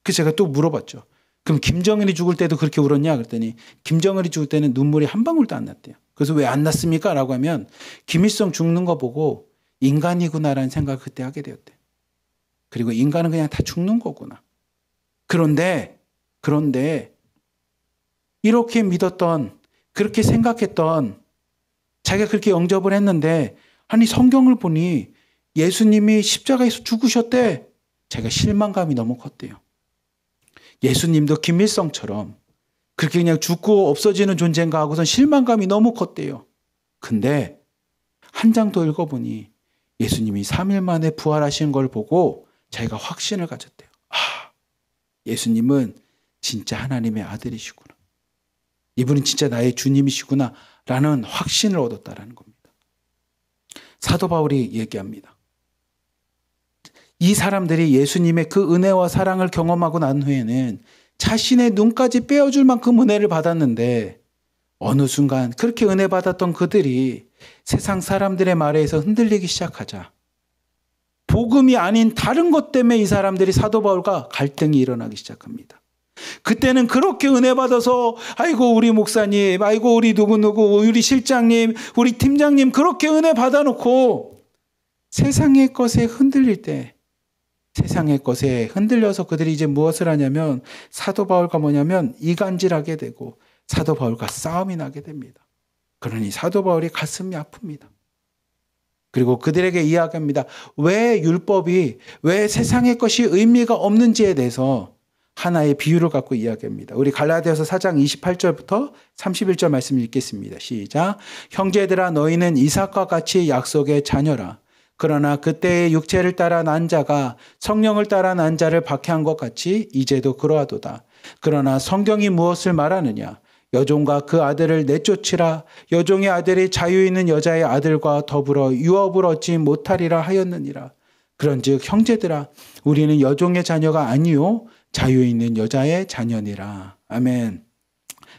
그래서 제가 또 물어봤죠. 그럼 김정일이 죽을 때도 그렇게 울었냐? 그랬더니 김정일이 죽을 때는 눈물이 한 방울도 안 났대요. 그래서 왜 안 났습니까? 라고 하면 김일성 죽는 거 보고 인간이구나라는 생각을 그때 하게 되었대요. 그리고 인간은 그냥 다 죽는 거구나. 그런데 이렇게 믿었던 그렇게 생각했던 자기가 그렇게 영접을 했는데 아니 성경을 보니 예수님이 십자가에서 죽으셨대. 제가 실망감이 너무 컸대요. 예수님도 김일성처럼 그렇게 그냥 죽고 없어지는 존재인가 하고선 실망감이 너무 컸대요. 근데 한 장 더 읽어보니 예수님이 3일 만에 부활하신 걸 보고 자기가 확신을 가졌대요. 아, 예수님은 진짜 하나님의 아들이시구나. 이분은 진짜 나의 주님이시구나 라는 확신을 얻었다라는 겁니다. 사도 바울이 얘기합니다. 이 사람들이 예수님의 그 은혜와 사랑을 경험하고 난 후에는 자신의 눈까지 빼어줄 만큼 은혜를 받았는데 어느 순간 그렇게 은혜 받았던 그들이 세상 사람들의 말에 의해서 흔들리기 시작하자 복음이 아닌 다른 것 때문에 이 사람들이 사도 바울과 갈등이 일어나기 시작합니다. 그때는 그렇게 은혜 받아서 아이고 우리 목사님, 아이고 우리 누구누구, 우리 실장님, 우리 팀장님 그렇게 은혜 받아놓고 세상의 것에 흔들릴 때 세상의 것에 흔들려서 그들이 이제 무엇을 하냐면 사도 바울과 뭐냐면 이간질하게 되고 사도 바울과 싸움이 나게 됩니다. 그러니 사도 바울이 가슴이 아픕니다. 그리고 그들에게 이야기합니다. 왜 율법이, 왜 세상의 것이 의미가 없는지에 대해서 하나의 비유를 갖고 이야기합니다. 우리 갈라디아서 4장 28절부터 31절 말씀 읽겠습니다. 시작. 형제들아 너희는 이삭과 같이 약속의 자녀라. 그러나 그때의 육체를 따라 난 자가 성령을 따라 난 자를 박해한 것 같이 이제도 그러하도다. 그러나 성경이 무엇을 말하느냐? 여종과 그 아들을 내쫓으라. 여종의 아들이 자유 있는 여자의 아들과 더불어 유업을 얻지 못하리라 하였느니라. 그런즉 형제들아 우리는 여종의 자녀가 아니요 자유 있는 여자의 자녀니라. 아멘.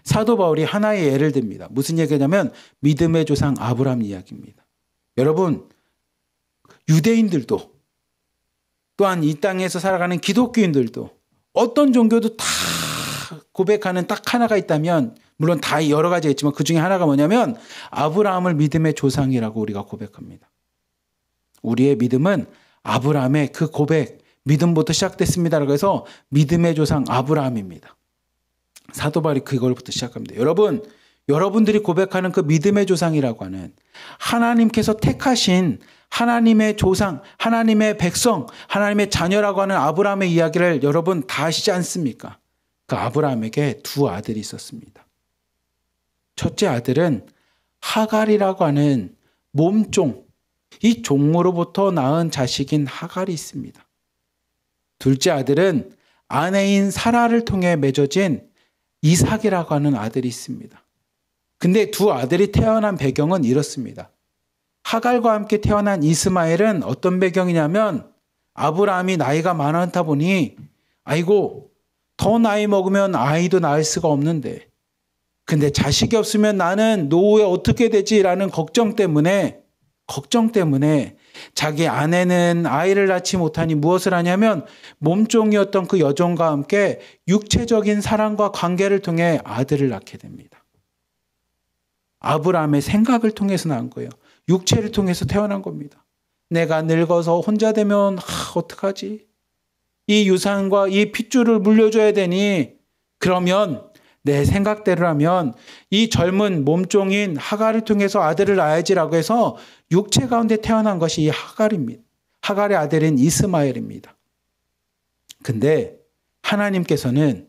사도 바울이 하나의 예를 듭니다. 무슨 얘기냐면 믿음의 조상 아브라함 이야기입니다. 여러분 유대인들도 또한 이 땅에서 살아가는 기독교인들도 어떤 종교도 다 고백하는 딱 하나가 있다면 물론 다 여러 가지가 있지만 그 중에 하나가 뭐냐면 아브라함을 믿음의 조상이라고 우리가 고백합니다. 우리의 믿음은 아브라함의 그 고백, 믿음부터 시작됐습니다라고 해서 믿음의 조상 아브라함입니다. 사도 바울이 그걸부터 시작합니다. 여러분, 여러분들이 고백하는 그 믿음의 조상이라고 하는 하나님께서 택하신 하나님의 조상, 하나님의 백성, 하나님의 자녀라고 하는 아브라함의 이야기를 여러분 다 아시지 않습니까? 그 아브라함에게 두 아들이 있었습니다. 첫째 아들은 하갈이라고 하는 몸종, 이 종으로부터 낳은 자식인 하갈이 있습니다. 둘째 아들은 아내인 사라를 통해 맺어진 이삭이라고 하는 아들이 있습니다. 근데 두 아들이 태어난 배경은 이렇습니다. 하갈과 함께 태어난 이스마엘은 어떤 배경이냐면 아브라함이 나이가 많다 보니 아이고 더 나이 먹으면 아이도 낳을 수가 없는데 근데 자식이 없으면 나는 노후에 어떻게 되지라는 걱정 때문에 자기 아내는 아이를 낳지 못하니 무엇을 하냐면 몸종이었던 그 여종과 함께 육체적인 사랑과 관계를 통해 아들을 낳게 됩니다. 아브라함의 생각을 통해서 낳은 거예요. 육체를 통해서 태어난 겁니다. 내가 늙어서 혼자 되면 어떡하지? 이 유산과 이 핏줄을 물려줘야 되니 그러면 내 생각대로라면 이 젊은 몸종인 하갈을 통해서 아들을 낳아야지라고 해서 육체 가운데 태어난 것이 이 하갈입니다. 하갈의 아들인 이스마엘입니다. 근데 하나님께서는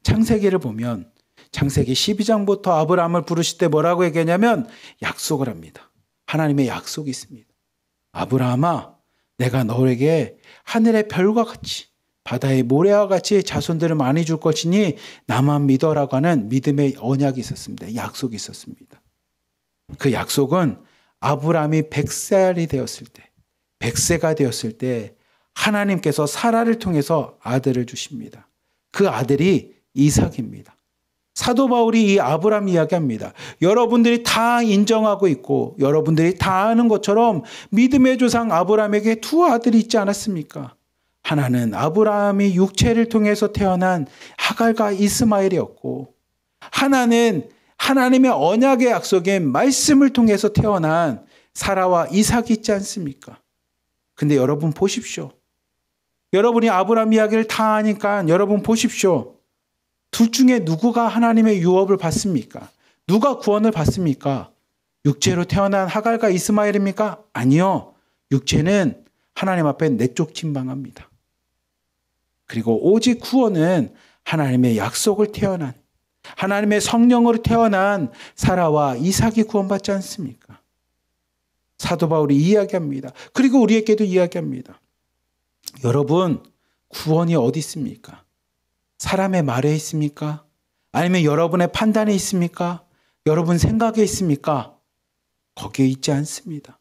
창세기를 보면 창세기 12장부터 아브라함을 부르실 때 뭐라고 얘기하냐면 약속을 합니다. 하나님의 약속이 있습니다. 아브라함아, 내가 너에게 하늘의 별과 같이 바다의 모래와 같이 자손들을 많이 줄 것이니 나만 믿어라고 하는 믿음의 언약이 있었습니다. 약속이 있었습니다. 그 약속은 아브라함이 100살이 되었을 때, 100세가 되었을 때 하나님께서 사라를 통해서 아들을 주십니다. 그 아들이 이삭입니다. 사도 바울이 이 아브라함 이야기합니다. 여러분들이 다 인정하고 있고 여러분들이 다 아는 것처럼 믿음의 조상 아브라함에게 두 아들이 있지 않았습니까? 하나는 아브라함이 육체를 통해서 태어난 하갈과 이스마엘이었고 하나는 하나님의 언약의 약속인 말씀을 통해서 태어난 사라와 이삭이 있지 않습니까? 근데 여러분 보십시오. 여러분이 아브라함 이야기를 다 아니까 여러분 보십시오. 둘 중에 누구가 하나님의 유업을 받습니까? 누가 구원을 받습니까? 육체로 태어난 하갈과 이스마엘입니까? 아니요. 육체는 하나님 앞에 내쫓김방합니다. 그리고 오직 구원은 하나님의 약속을 태어난, 하나님의 성령으로 태어난 사라와 이삭이 구원받지 않습니까? 사도 바울이 이야기합니다. 그리고 우리에게도 이야기합니다. 여러분, 구원이 어디 있습니까? 사람의 말에 있습니까? 아니면 여러분의 판단에 있습니까? 여러분 생각에 있습니까? 거기에 있지 않습니다.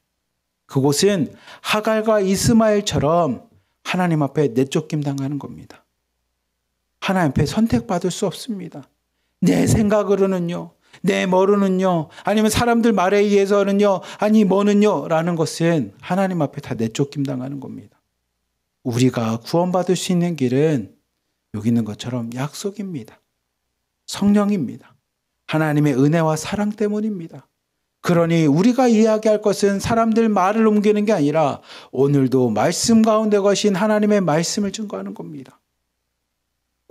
그곳은 하갈과 이스마엘처럼 하나님 앞에 내쫓김 당하는 겁니다. 하나님 앞에 선택받을 수 없습니다. 내 생각으로는요, 내 뭐로는요, 아니면 사람들 말에 의해서는요, 아니 뭐는요 라는 것은 하나님 앞에 다 내쫓김 당하는 겁니다. 우리가 구원받을 수 있는 길은 여기 있는 것처럼 약속입니다. 성령입니다. 하나님의 은혜와 사랑 때문입니다. 그러니 우리가 이야기할 것은 사람들 말을 옮기는 게 아니라 오늘도 말씀 가운데 거신 하나님의 말씀을 증거하는 겁니다.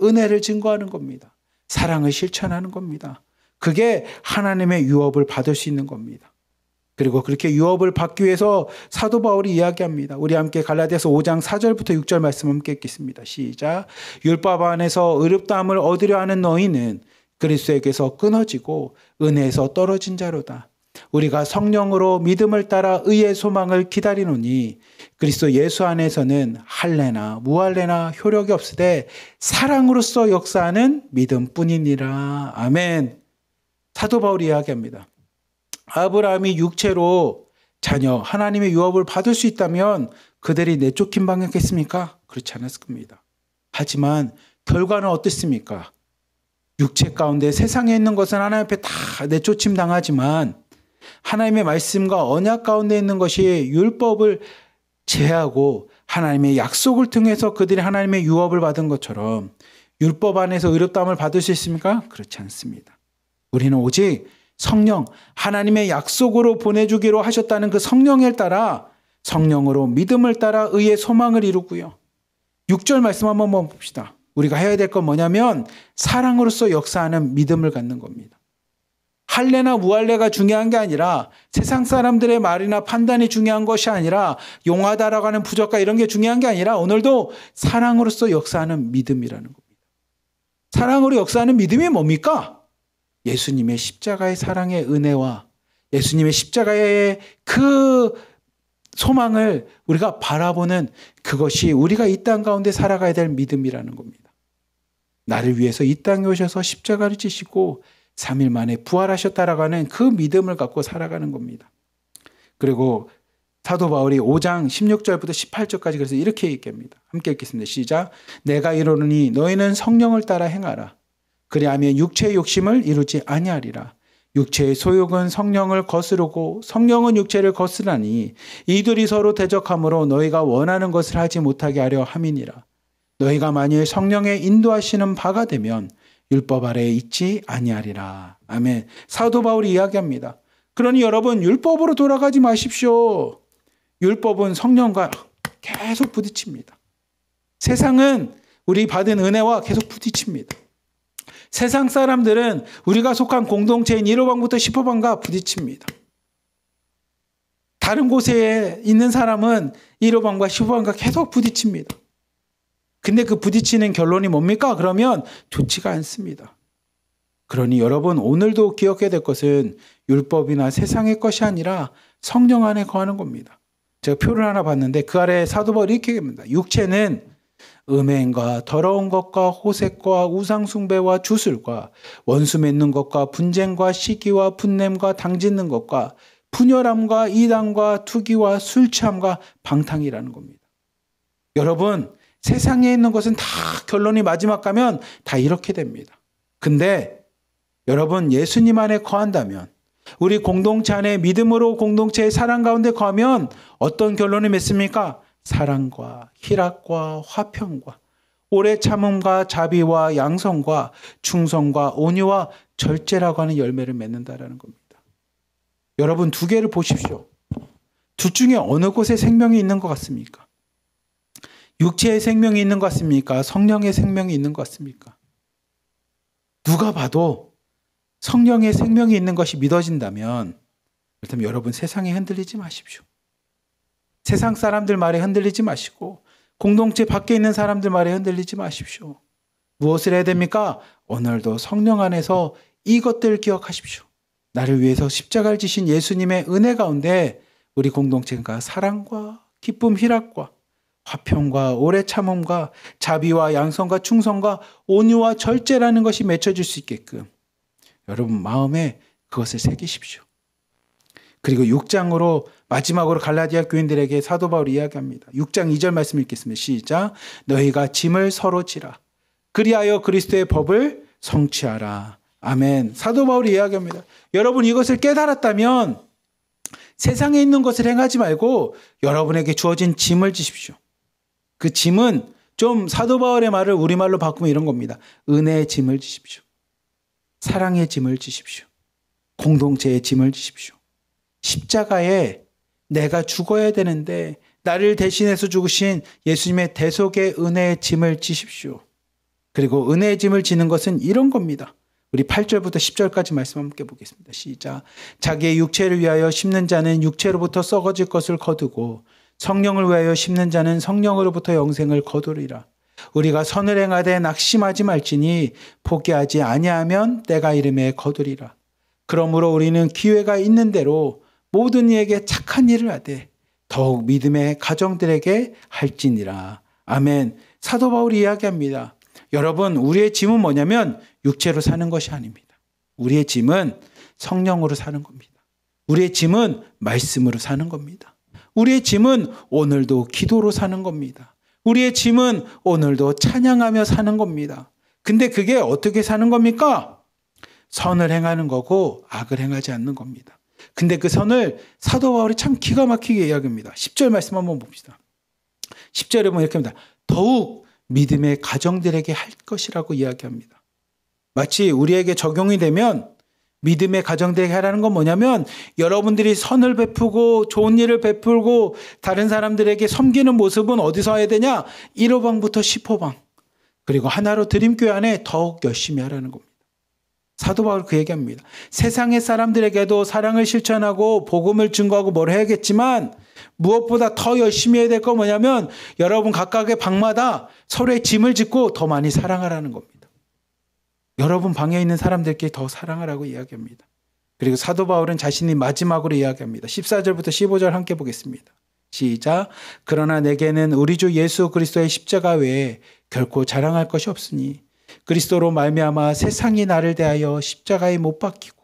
은혜를 증거하는 겁니다. 사랑을 실천하는 겁니다. 그게 하나님의 유업을 받을 수 있는 겁니다. 그리고 그렇게 유업을 받기 위해서 사도 바울이 이야기합니다. 우리 함께 갈라디아서 5장 4절부터 6절 말씀 함께 읽겠습니다. 시작. 율법 안에서 의롭다함을 얻으려 하는 너희는 그리스도에게서 끊어지고 은혜에서 떨어진 자로다. 우리가 성령으로 믿음을 따라 의의 소망을 기다리노니 그리스도 예수 안에서는 할례나 무할례나 효력이 없으되 사랑으로서 역사하는 믿음뿐이니라. 아멘. 사도 바울이 이야기합니다. 아브라함이 육체로 자녀 하나님의 유업을 받을 수 있다면 그들이 내쫓긴 방했겠습니까? 그렇지 않았을 겁니다. 하지만 결과는 어떻습니까? 육체 가운데 세상에 있는 것은 하나님 앞에 다 내쫓임 당하지만 하나님의 말씀과 언약 가운데 있는 것이 율법을 제하고 하나님의 약속을 통해서 그들이 하나님의 유업을 받은 것처럼 율법 안에서 의롭다함을 받을 수 있습니까? 그렇지 않습니다. 우리는 오직 성령, 하나님의 약속으로 보내주기로 하셨다는 그 성령을 따라 성령으로 믿음을 따라 의의 소망을 이루고요. 6절 말씀 한번 봅시다. 우리가 해야 될 건 뭐냐면 사랑으로서 역사하는 믿음을 갖는 겁니다. 할례나 무할례가 중요한 게 아니라 세상 사람들의 말이나 판단이 중요한 것이 아니라 용하다라고 하는 부적과 이런 게 중요한 게 아니라 오늘도 사랑으로서 역사하는 믿음이라는 겁니다. 사랑으로 역사하는 믿음이 뭡니까? 예수님의 십자가의 사랑의 은혜와 예수님의 십자가의 그 소망을 우리가 바라보는 그것이 우리가 이 땅 가운데 살아가야 될 믿음이라는 겁니다. 나를 위해서 이 땅에 오셔서 십자가를 지시고 3일 만에 부활하셨다라고 하는 그 믿음을 갖고 살아가는 겁니다. 그리고 사도 바울이 5장 16절부터 18절까지 그래서 이렇게 얘기합니다. 함께 읽겠습니다. 시작. 내가 이르노니 너희는 성령을 따라 행하라. 그리하면 육체의 욕심을 이루지 아니하리라. 육체의 소욕은 성령을 거스르고 성령은 육체를 거스르나니 이들이 서로 대적함으로 너희가 원하는 것을 하지 못하게 하려 함이니라. 너희가 만일 성령의 인도하시는 바가 되면 율법 아래에 있지 아니하리라. 아멘. 사도 바울이 이야기합니다. 그러니 여러분 율법으로 돌아가지 마십시오. 율법은 성령과 계속 부딪힙니다. 세상은 우리 받은 은혜와 계속 부딪힙니다. 세상 사람들은 우리가 속한 공동체인 1호방부터 10호방과 부딪힙니다. 다른 곳에 있는 사람은 1호방과 10호방과 계속 부딪힙니다. 근데 그 부딪히는 결론이 뭡니까? 그러면 좋지가 않습니다. 그러니 여러분 오늘도 기억해야 될 것은 율법이나 세상의 것이 아니라 성령 안에 거하는 겁니다. 제가 표를 하나 봤는데 그 아래 사도 바울이 이렇게 얘기합니다. 육체는 음행과 더러운 것과 호색과 우상숭배와 주술과 원수 맺는 것과 분쟁과 시기와 분냄과 당짓는 것과 분열함과 이단과 투기와 술 취함과 방탕이라는 겁니다. 여러분 세상에 있는 것은 다 결론이 마지막 가면 다 이렇게 됩니다. 근데 여러분 예수님 안에 거한다면 우리 공동체 안에 믿음으로 공동체의 사랑 가운데 거하면 어떤 결론이 맺습니까? 사랑과 희락과 화평과 오래 참음과 자비와 양성과 충성과 온유와 절제라고 하는 열매를 맺는다라는 겁니다. 여러분 두 개를 보십시오. 둘 중에 어느 곳에 생명이 있는 것 같습니까? 육체의 생명이 있는 것 같습니까? 성령의 생명이 있는 것 같습니까? 누가 봐도 성령의 생명이 있는 것이 믿어진다면 그렇다면 여러분 세상에 흔들리지 마십시오. 세상 사람들 말에 흔들리지 마시고 공동체 밖에 있는 사람들 말에 흔들리지 마십시오. 무엇을 해야 됩니까? 오늘도 성령 안에서 이것들을 기억하십시오. 나를 위해서 십자가를 지신 예수님의 은혜 가운데 우리 공동체가 사랑과 기쁨, 희락과 화평과 오래 참음과 자비와 양성과 충성과 온유와 절제라는 것이 맺혀질 수 있게끔 여러분 마음에 그것을 새기십시오. 그리고 6장으로 마지막으로 갈라디아 교인들에게 사도 바울이 이야기합니다. 6장 2절 말씀 읽겠습니다. 시작. 너희가 짐을 서로 지라. 그리하여 그리스도의 법을 성취하라. 아멘. 사도 바울이 이야기합니다. 여러분 이것을 깨달았다면 세상에 있는 것을 행하지 말고 여러분에게 주어진 짐을 지십시오. 그 짐은 좀 사도 바울의 말을 우리말로 바꾸면 이런 겁니다. 은혜의 짐을 지십시오. 사랑의 짐을 지십시오. 공동체의 짐을 지십시오. 십자가에 내가 죽어야 되는데 나를 대신해서 죽으신 예수님의 대속의 은혜의 짐을 지십시오. 그리고 은혜의 짐을 지는 것은 이런 겁니다. 우리 8절부터 10절까지 말씀 함께 보겠습니다. 시작. 자기의 육체를 위하여 심는 자는 육체로부터 썩어질 것을 거두고 성령을 위하여 심는 자는 성령으로부터 영생을 거두리라. 우리가 선을 행하되 낙심하지 말지니 포기하지 아니하면 때가 이름에 거두리라. 그러므로 우리는 기회가 있는 대로 모든 이에게 착한 일을 하되 더욱 믿음의 가정들에게 할지니라. 아멘. 사도 바울이 이야기합니다. 여러분 우리의 짐은 뭐냐면 육체로 사는 것이 아닙니다. 우리의 짐은 성령으로 사는 겁니다. 우리의 짐은 말씀으로 사는 겁니다. 우리의 짐은 오늘도 기도로 사는 겁니다. 우리의 짐은 오늘도 찬양하며 사는 겁니다. 근데 그게 어떻게 사는 겁니까? 선을 행하는 거고 악을 행하지 않는 겁니다. 근데 그 선을 사도 바울이 참 기가 막히게 이야기합니다. 10절 말씀 한번 봅시다. 10절에 보면 이렇게 합니다. 더욱 믿음의 가정들에게 할 것이라고 이야기합니다. 마치 우리에게 적용이 되면 믿음의 가정들에게 하라는 건 뭐냐면 여러분들이 선을 베푸고 좋은 일을 베풀고 다른 사람들에게 섬기는 모습은 어디서 해야 되냐? 1호방부터 10호방 그리고 하나로 드림교회 안에 더욱 열심히 하라는 겁니다. 사도 바울 그 얘기합니다. 세상의 사람들에게도 사랑을 실천하고 복음을 증거하고 뭘 해야겠지만 무엇보다 더 열심히 해야 될 건 뭐냐면 여러분 각각의 방마다 서로의 짐을 짓고 더 많이 사랑하라는 겁니다. 여러분 방에 있는 사람들께 더 사랑하라고 이야기합니다. 그리고 사도 바울은 자신이 마지막으로 이야기합니다. 14절부터 15절 함께 보겠습니다. 시작. 그러나 내게는 우리 주 예수 그리스도의 십자가 외에 결코 자랑할 것이 없으니 그리스도로 말미암아 세상이 나를 대하여 십자가에 못 박히고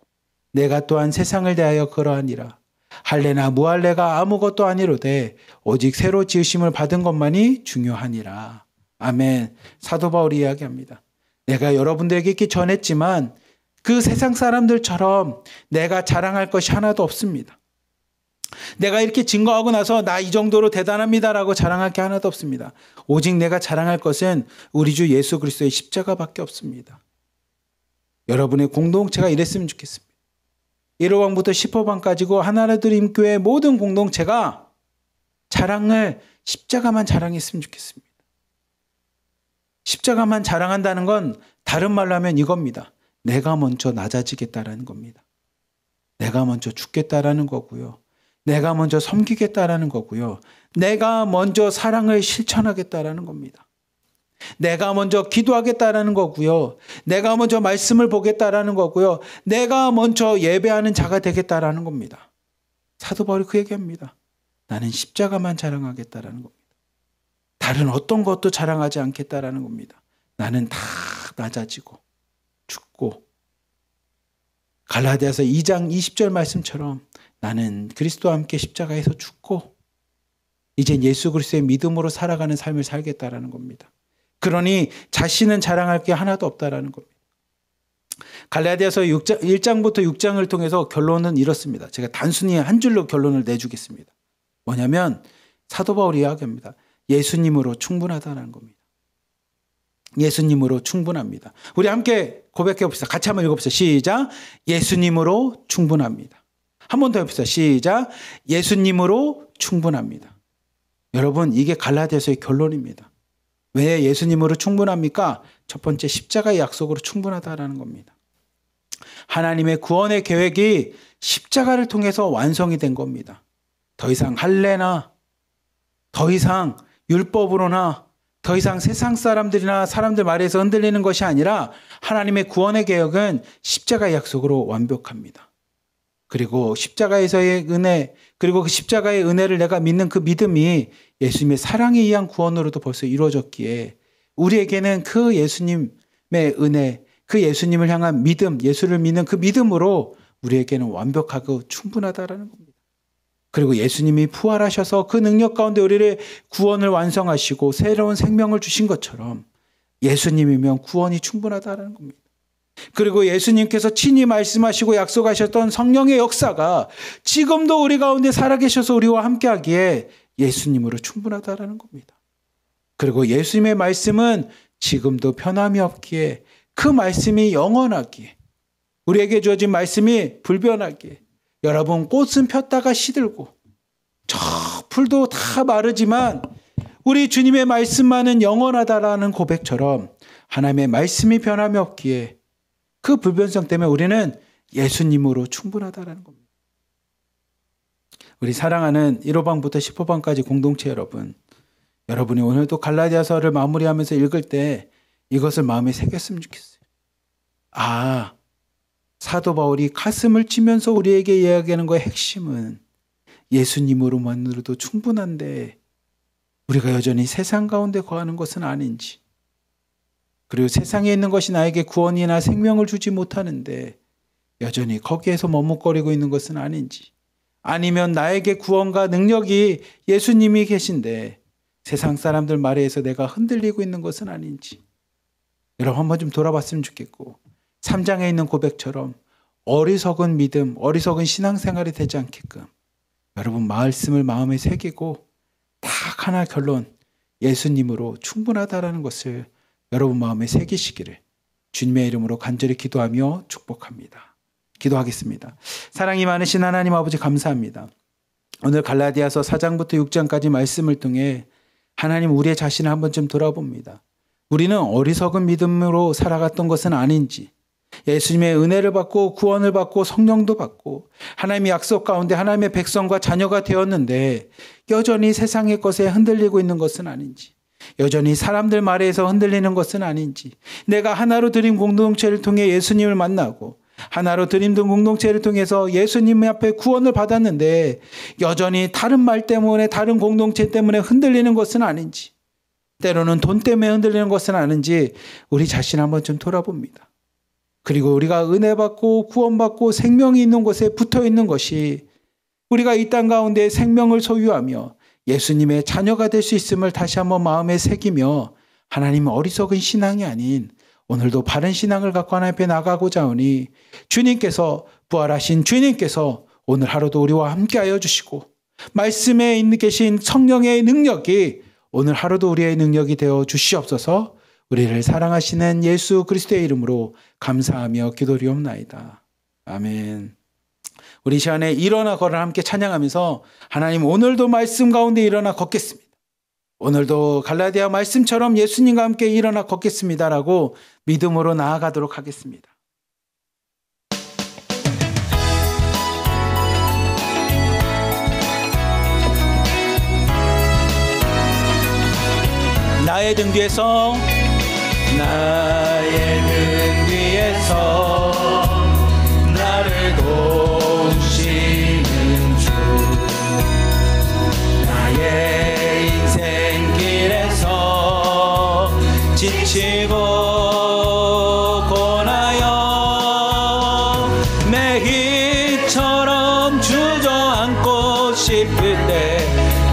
내가 또한 세상을 대하여 그러하니라. 할례나 무할례가 아무것도 아니로되 오직 새로 지으심을 받은 것만이 중요하니라. 아멘. 사도 바울이 이야기합니다. 내가 여러분들에게 이렇게 전했지만 그 세상 사람들처럼 내가 자랑할 것이 하나도 없습니다. 내가 이렇게 증거하고 나서 나 이 정도로 대단합니다라고 자랑할 게 하나도 없습니다. 오직 내가 자랑할 것은 우리 주 예수 그리스도의 십자가밖에 없습니다. 여러분의 공동체가 이랬으면 좋겠습니다. 1호방부터 10호방까지고 하나님의 교회 모든 공동체가 자랑을 십자가만 자랑했으면 좋겠습니다. 십자가만 자랑한다는 건 다른 말로 하면 이겁니다. 내가 먼저 낮아지겠다라는 겁니다. 내가 먼저 죽겠다라는 거고요. 내가 먼저 섬기겠다라는 거고요. 내가 먼저 사랑을 실천하겠다라는 겁니다. 내가 먼저 기도하겠다라는 거고요. 내가 먼저 말씀을 보겠다라는 거고요. 내가 먼저 예배하는 자가 되겠다라는 겁니다. 사도 바울이 그 얘기합니다. 나는 십자가만 자랑하겠다라는 겁니다. 다른 어떤 것도 자랑하지 않겠다라는 겁니다. 나는 다 낮아지고 죽고 갈라디아서 2장 20절 말씀처럼 나는 그리스도와 함께 십자가에서 죽고 이젠 예수 그리스도의 믿음으로 살아가는 삶을 살겠다라는 겁니다. 그러니 자신은 자랑할 게 하나도 없다라는 겁니다. 갈라디아서 1장부터 6장을 통해서 결론은 이렇습니다. 제가 단순히 한 줄로 결론을 내주겠습니다. 뭐냐면 사도 바울이 이야기합니다. 예수님으로 충분하다는 겁니다. 예수님으로 충분합니다. 우리 함께 고백해 봅시다. 같이 한번 읽어봅시다. 시작. 예수님으로 충분합니다. 한 번 더 해봅시다. 시작. 예수님으로 충분합니다. 여러분 이게 갈라디아서의 결론입니다. 왜 예수님으로 충분합니까? 첫 번째 십자가의 약속으로 충분하다라는 겁니다. 하나님의 구원의 계획이 십자가를 통해서 완성이 된 겁니다. 더 이상 할례나 더 이상 율법으로나 더 이상 세상 사람들이나 사람들 말에서 흔들리는 것이 아니라 하나님의 구원의 계획은 십자가의 약속으로 완벽합니다. 그리고 십자가에서의 은혜, 그리고 그 십자가의 은혜를 내가 믿는 그 믿음이 예수님의 사랑에 의한 구원으로도 벌써 이루어졌기에 우리에게는 그 예수님의 은혜, 그 예수님을 향한 믿음, 예수를 믿는 그 믿음으로 우리에게는 완벽하고 충분하다라는 겁니다. 그리고 예수님이 부활하셔서 그 능력 가운데 우리를 구원을 완성하시고 새로운 생명을 주신 것처럼 예수님이면 구원이 충분하다는 겁니다. 그리고 예수님께서 친히 말씀하시고 약속하셨던 성령의 역사가 지금도 우리 가운데 살아계셔서 우리와 함께하기에 예수님으로 충분하다는 겁니다. 그리고 예수님의 말씀은 지금도 변함이 없기에 그 말씀이 영원하기에 우리에게 주어진 말씀이 불변하기에 여러분 꽃은 폈다가 시들고 저 풀도 다 마르지만 우리 주님의 말씀만은 영원하다라는 고백처럼 하나님의 말씀이 변함이 없기에 그 불변성 때문에 우리는 예수님으로 충분하다라는 겁니다. 우리 사랑하는 1호방부터 10호방까지 공동체 여러분, 여러분이 오늘도 갈라디아서를 마무리하면서 읽을 때 이것을 마음에 새겼으면 좋겠어요. 아, 사도 바울이 가슴을 치면서 우리에게 이야기하는 것의 핵심은 예수님으로만으로도 충분한데 우리가 여전히 세상 가운데 거하는 것은 아닌지, 그리고 세상에 있는 것이 나에게 구원이나 생명을 주지 못하는데 여전히 거기에서 머뭇거리고 있는 것은 아닌지, 아니면 나에게 구원과 능력이 예수님이 계신데 세상 사람들 말에 의해서 내가 흔들리고 있는 것은 아닌지 여러분 한번 좀 돌아봤으면 좋겠고 3장에 있는 고백처럼 어리석은 믿음, 어리석은 신앙생활이 되지 않게끔 여러분 말씀을 마음에 새기고 딱 하나 결론, 예수님으로 충분하다라는 것을 여러분 마음에 새기시기를 주님의 이름으로 간절히 기도하며 축복합니다. 기도하겠습니다. 사랑이 많으신 하나님 아버지 감사합니다. 오늘 갈라디아서 4장부터 6장까지 말씀을 통해 하나님 우리의 자신을 한번 좀 돌아봅니다. 우리는 어리석은 믿음으로 살아갔던 것은 아닌지, 예수님의 은혜를 받고 구원을 받고 성령도 받고 하나님의 약속 가운데 하나님의 백성과 자녀가 되었는데 여전히 세상의 것에 흔들리고 있는 것은 아닌지, 여전히 사람들 말에서 흔들리는 것은 아닌지, 내가 하나로 드림 공동체를 통해 예수님을 만나고 하나로 드림 공동체를 통해서 예수님 앞에 구원을 받았는데 여전히 다른 말 때문에 다른 공동체 때문에 흔들리는 것은 아닌지, 때로는 돈 때문에 흔들리는 것은 아닌지 우리 자신 한번 좀 돌아봅니다. 그리고 우리가 은혜 받고 구원받고 생명이 있는 곳에 붙어 있는 것이 우리가 이 땅 가운데 생명을 소유하며 예수님의 자녀가 될 수 있음을 다시 한번 마음에 새기며 하나님 어리석은 신앙이 아닌 오늘도 바른 신앙을 갖고 하나님 앞에 나가고자 하니 주님께서, 부활하신 주님께서 오늘 하루도 우리와 함께하여 주시고 말씀에 있는 계신 성령의 능력이 오늘 하루도 우리의 능력이 되어 주시옵소서. 우리를 사랑하시는 예수 그리스도의 이름으로 감사하며 기도리옵나이다. 아멘. 우리 시간에 일어나 걸어라 함께 찬양하면서 하나님 오늘도 말씀 가운데 일어나 걷겠습니다. 오늘도 갈라디아 말씀처럼 예수님과 함께 일어나 걷겠습니다라고 믿음으로 나아가도록 하겠습니다. 나의 등 뒤에서 나를 도우시는 주, 나의 인생길에서 지치고 고나여 매기처럼 주저앉고 싶을 때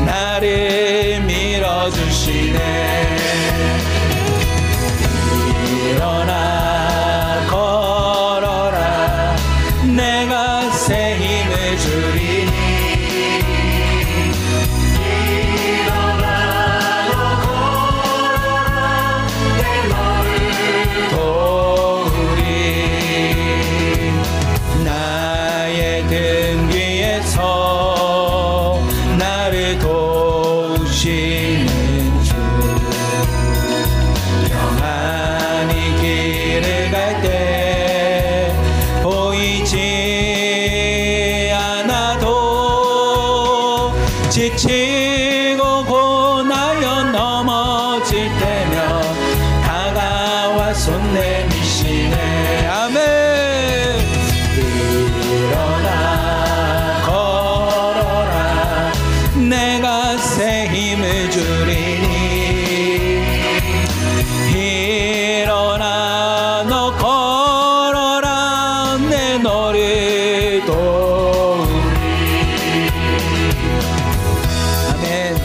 나를 밀어주시네. 일어나 걸어라, 내가 새 힘을 주리니. 일어나 걸어라, 내 너를 손 내미시네. 아멘. 일어나 걸어라 내가 새 힘을 주리니. 일어나 너 걸어라 내 너를 도우리. 아멘.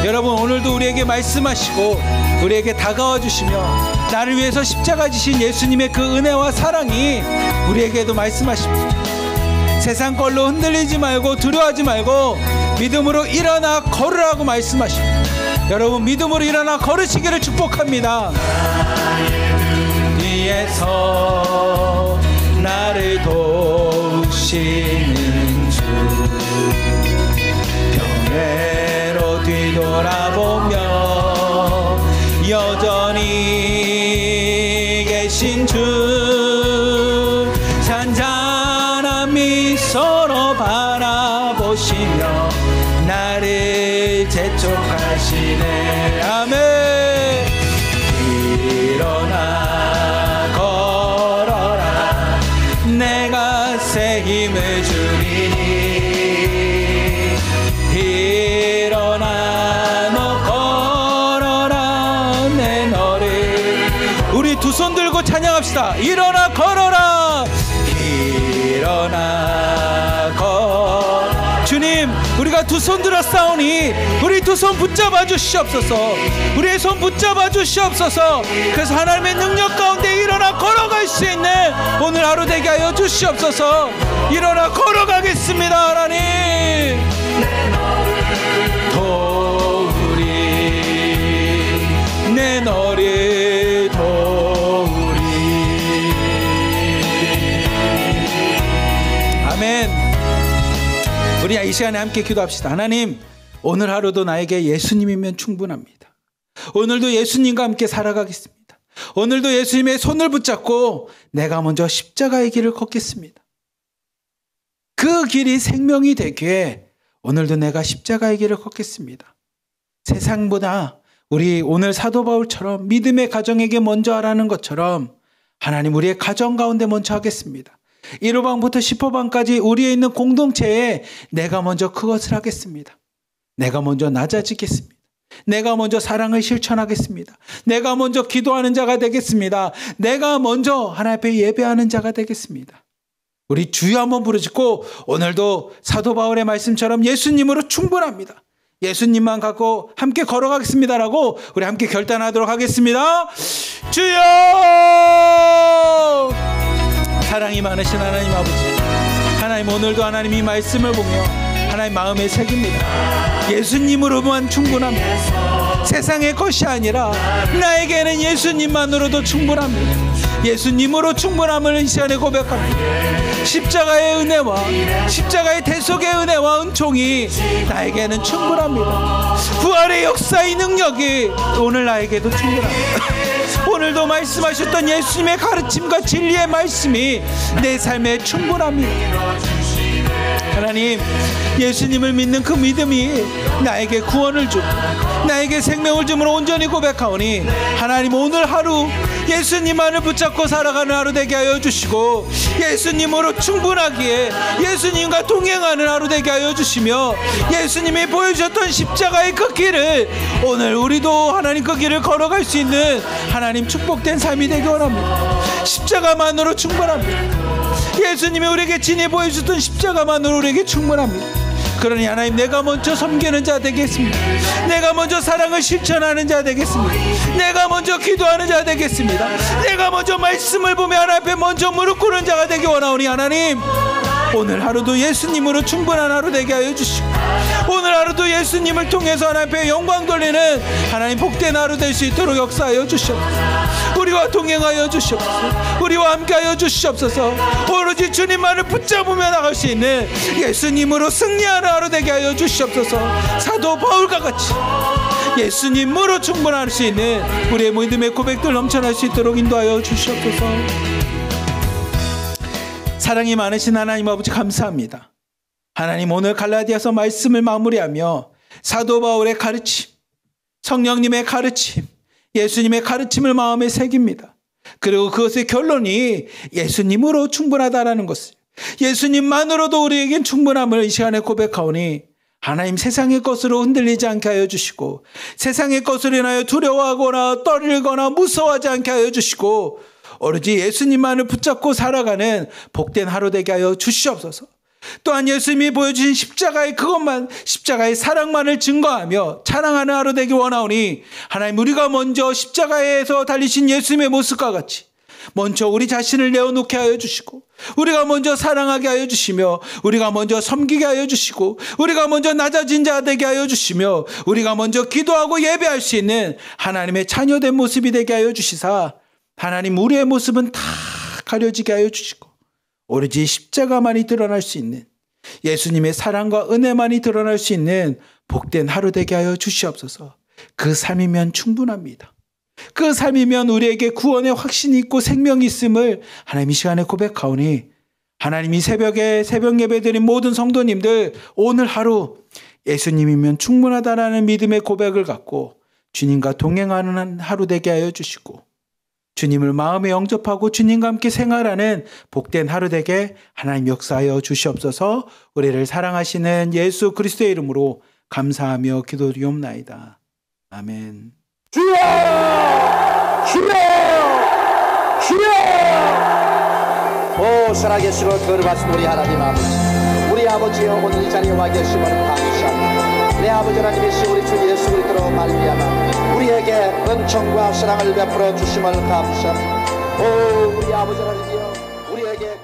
여러분 오늘도 우리에게 말씀하시고 우리에게 다가와 주시며 나를 위해서 십자가 지신 예수님의 그 은혜와 사랑이 우리에게도 말씀하십니다. 세상 걸로 흔들리지 말고 두려워하지 말고 믿음으로 일어나 걸으라고 말씀하십니다. 여러분 믿음으로 일어나 걸으시기를 축복합니다. 위에서 나를 도우시는 주 병회로 뒤돌아보며 여전히 계신 주 잔잔한 미소로 바라보시며 나를 재촉하시네. 아멘. 일어나 걸어라 내가 새 힘을 주리니. 일어나 너 걸어라 내 너를. 우리 두 손 들고 찬양합시다. 일어나 걸어라. 일어나 주님 우리가 두 손 들어 싸우니 우리 두 손 붙잡아 주시옵소서. 우리의 손 붙잡아 주시옵소서. 그래서 하나님의 능력 가운데 일어나 걸어갈 수 있는 오늘 하루 되게 하여 주시옵소서. 일어나 걸어가겠습니다. 하나님 도우리 내 너를 도우리. 아멘. 우리 이 시간에 함께 기도합시다. 하나님 오늘 하루도 나에게 예수님이면 충분합니다. 오늘도 예수님과 함께 살아가겠습니다. 오늘도 예수님의 손을 붙잡고 내가 먼저 십자가의 길을 걷겠습니다. 그 길이 생명이 되기에 오늘도 내가 십자가의 길을 걷겠습니다. 세상보다 우리 오늘 사도 바울처럼 믿음의 가정에게 먼저 하라는 것처럼 하나님 우리의 가정 가운데 먼저 하겠습니다. 1호방부터 10호방까지 우리에 있는 공동체에 내가 먼저 그것을 하겠습니다. 내가 먼저 낮아지겠습니다. 내가 먼저 사랑을 실천하겠습니다. 내가 먼저 기도하는 자가 되겠습니다. 내가 먼저 하나님 앞에 예배하는 자가 되겠습니다. 우리 주여 한번 부르짖고 오늘도 사도 바울의 말씀처럼 예수님으로 충분합니다. 예수님만 갖고 함께 걸어가겠습니다라고 우리 함께 결단하도록 하겠습니다. 주여! 사랑이 많으신 하나님 아버지, 하나님 오늘도 하나님 이 말씀을 보며 하나님 마음에 새깁니다. 예수님으로만 충분합니다. 세상의 것이 아니라 나에게는 예수님만으로도 충분합니다. 예수님으로 충분함을 이 시간에 고백합니다. 십자가의 은혜와 십자가의 대속의 은혜와 은총이 나에게는 충분합니다. 부활의 역사의 능력이 오늘 나에게도 충분합니다. 오늘도 말씀하셨던 예수님의 가르침과 진리의 말씀이 내 삶에 충분합니다. 하나님, 예수님을 믿는 그 믿음이 나에게 구원을 주고 나에게 생명을 주므로 온전히 고백하오니 하나님 오늘 하루 예수님만을 붙잡고 살아가는 하루 되게 하여 주시고 예수님으로 충분하기에 예수님과 동행하는 하루 되게 하여 주시며 예수님이 보여주셨던 십자가의 그 길을 오늘 우리도 하나님 그 길을 걸어갈 수 있는 하나님 축복된 삶이 되기 원합니다. 십자가만으로 충분합니다. 예수님이 우리에게 진히 보여주셨던 십자가만으로 우리에게 충분합니다. 그러니 하나님, 내가 먼저 섬기는 자 되겠습니다. 내가 먼저 사랑을 실천하는 자 되겠습니다. 내가 먼저 기도하는 자 되겠습니다. 내가 먼저 말씀을 보며 하나님 앞에 먼저 무릎 꿇는 자가 되기 원하오니 하나님, 오늘 하루도 예수님으로 충분한 하루 되게 하여 주시고 오늘 하루도 예수님을 통해서 하나님 앞에 영광 돌리는 하나님 복된 하루 될 수 있도록 역사하여 주시옵소서. 우리와 동행하여 주시옵소서. 우리와 함께하여 주시옵소서. 오로지 주님만을 붙잡으며 나갈 수 있는 예수님으로 승리하는 하루 되게 하여 주시옵소서. 사도 바울과 같이 예수님으로 충분할 수 있는 우리의 믿음의 고백들 넘쳐날 수 있도록 인도하여 주시옵소서. 사랑이 많으신 하나님 아버지, 감사합니다. 하나님, 오늘 갈라디아서 말씀을 마무리하며 사도 바울의 가르침, 성령님의 가르침, 예수님의 가르침을 마음에 새깁니다. 그리고 그것의 결론이 예수님으로 충분하다라는 것을, 예수님만으로도 우리에겐 충분함을 이 시간에 고백하오니 하나님 세상의 것으로 흔들리지 않게 하여 주시고, 세상의 것으로 인하여 두려워하거나 떨리거나 무서워하지 않게 하여 주시고, 오로지 예수님만을 붙잡고 살아가는 복된 하루 되게 하여 주시옵소서. 또한 예수님이 보여주신 십자가의 그것만, 십자가의 사랑만을 증거하며 찬양하는 하루 되기 원하오니, 하나님 우리가 먼저 십자가에서 달리신 예수님의 모습과 같이 먼저 우리 자신을 내어놓게 하여 주시고, 우리가 먼저 사랑하게 하여 주시며, 우리가 먼저 섬기게 하여 주시고, 우리가 먼저 낮아진 자 되게 하여 주시며, 우리가 먼저 기도하고 예배할 수 있는 하나님의 자녀된 모습이 되게 하여 주시사, 하나님 우리의 모습은 다 가려지게 하여 주시고 오로지 십자가만이 드러날 수 있는, 예수님의 사랑과 은혜만이 드러날 수 있는 복된 하루 되게 하여 주시옵소서. 그 삶이면 충분합니다. 그 삶이면 우리에게 구원의 확신이 있고 생명이 있음을 하나님 이 시간에 고백하오니, 하나님이 새벽에 새벽 예배 드린 모든 성도님들 오늘 하루 예수님이면 충분하다라는 믿음의 고백을 갖고 주님과 동행하는 하루 되게 하여 주시고, 주님을 마음에 영접하고 주님과 함께 생활하는 복된 하루 되게 하나님 역사하여 주시옵소서. 우리를 사랑하시는 예수 그리스도의 이름으로 감사하며 기도드리옵나이다. 아멘. 주여! 주여! 주여! 오 살아계시고 거룩하신 우리 하나님 아버지, 우리 아버지여 오늘 이 자리에 와 계심을 감사합니다. 내 아버지 하나님이시 우리 주 예수 그리스도로 말미암아 우리에게 은총과 사랑을 베풀어 주심을 감사합니다. 오 우리 아버지 하나님이여 우리에게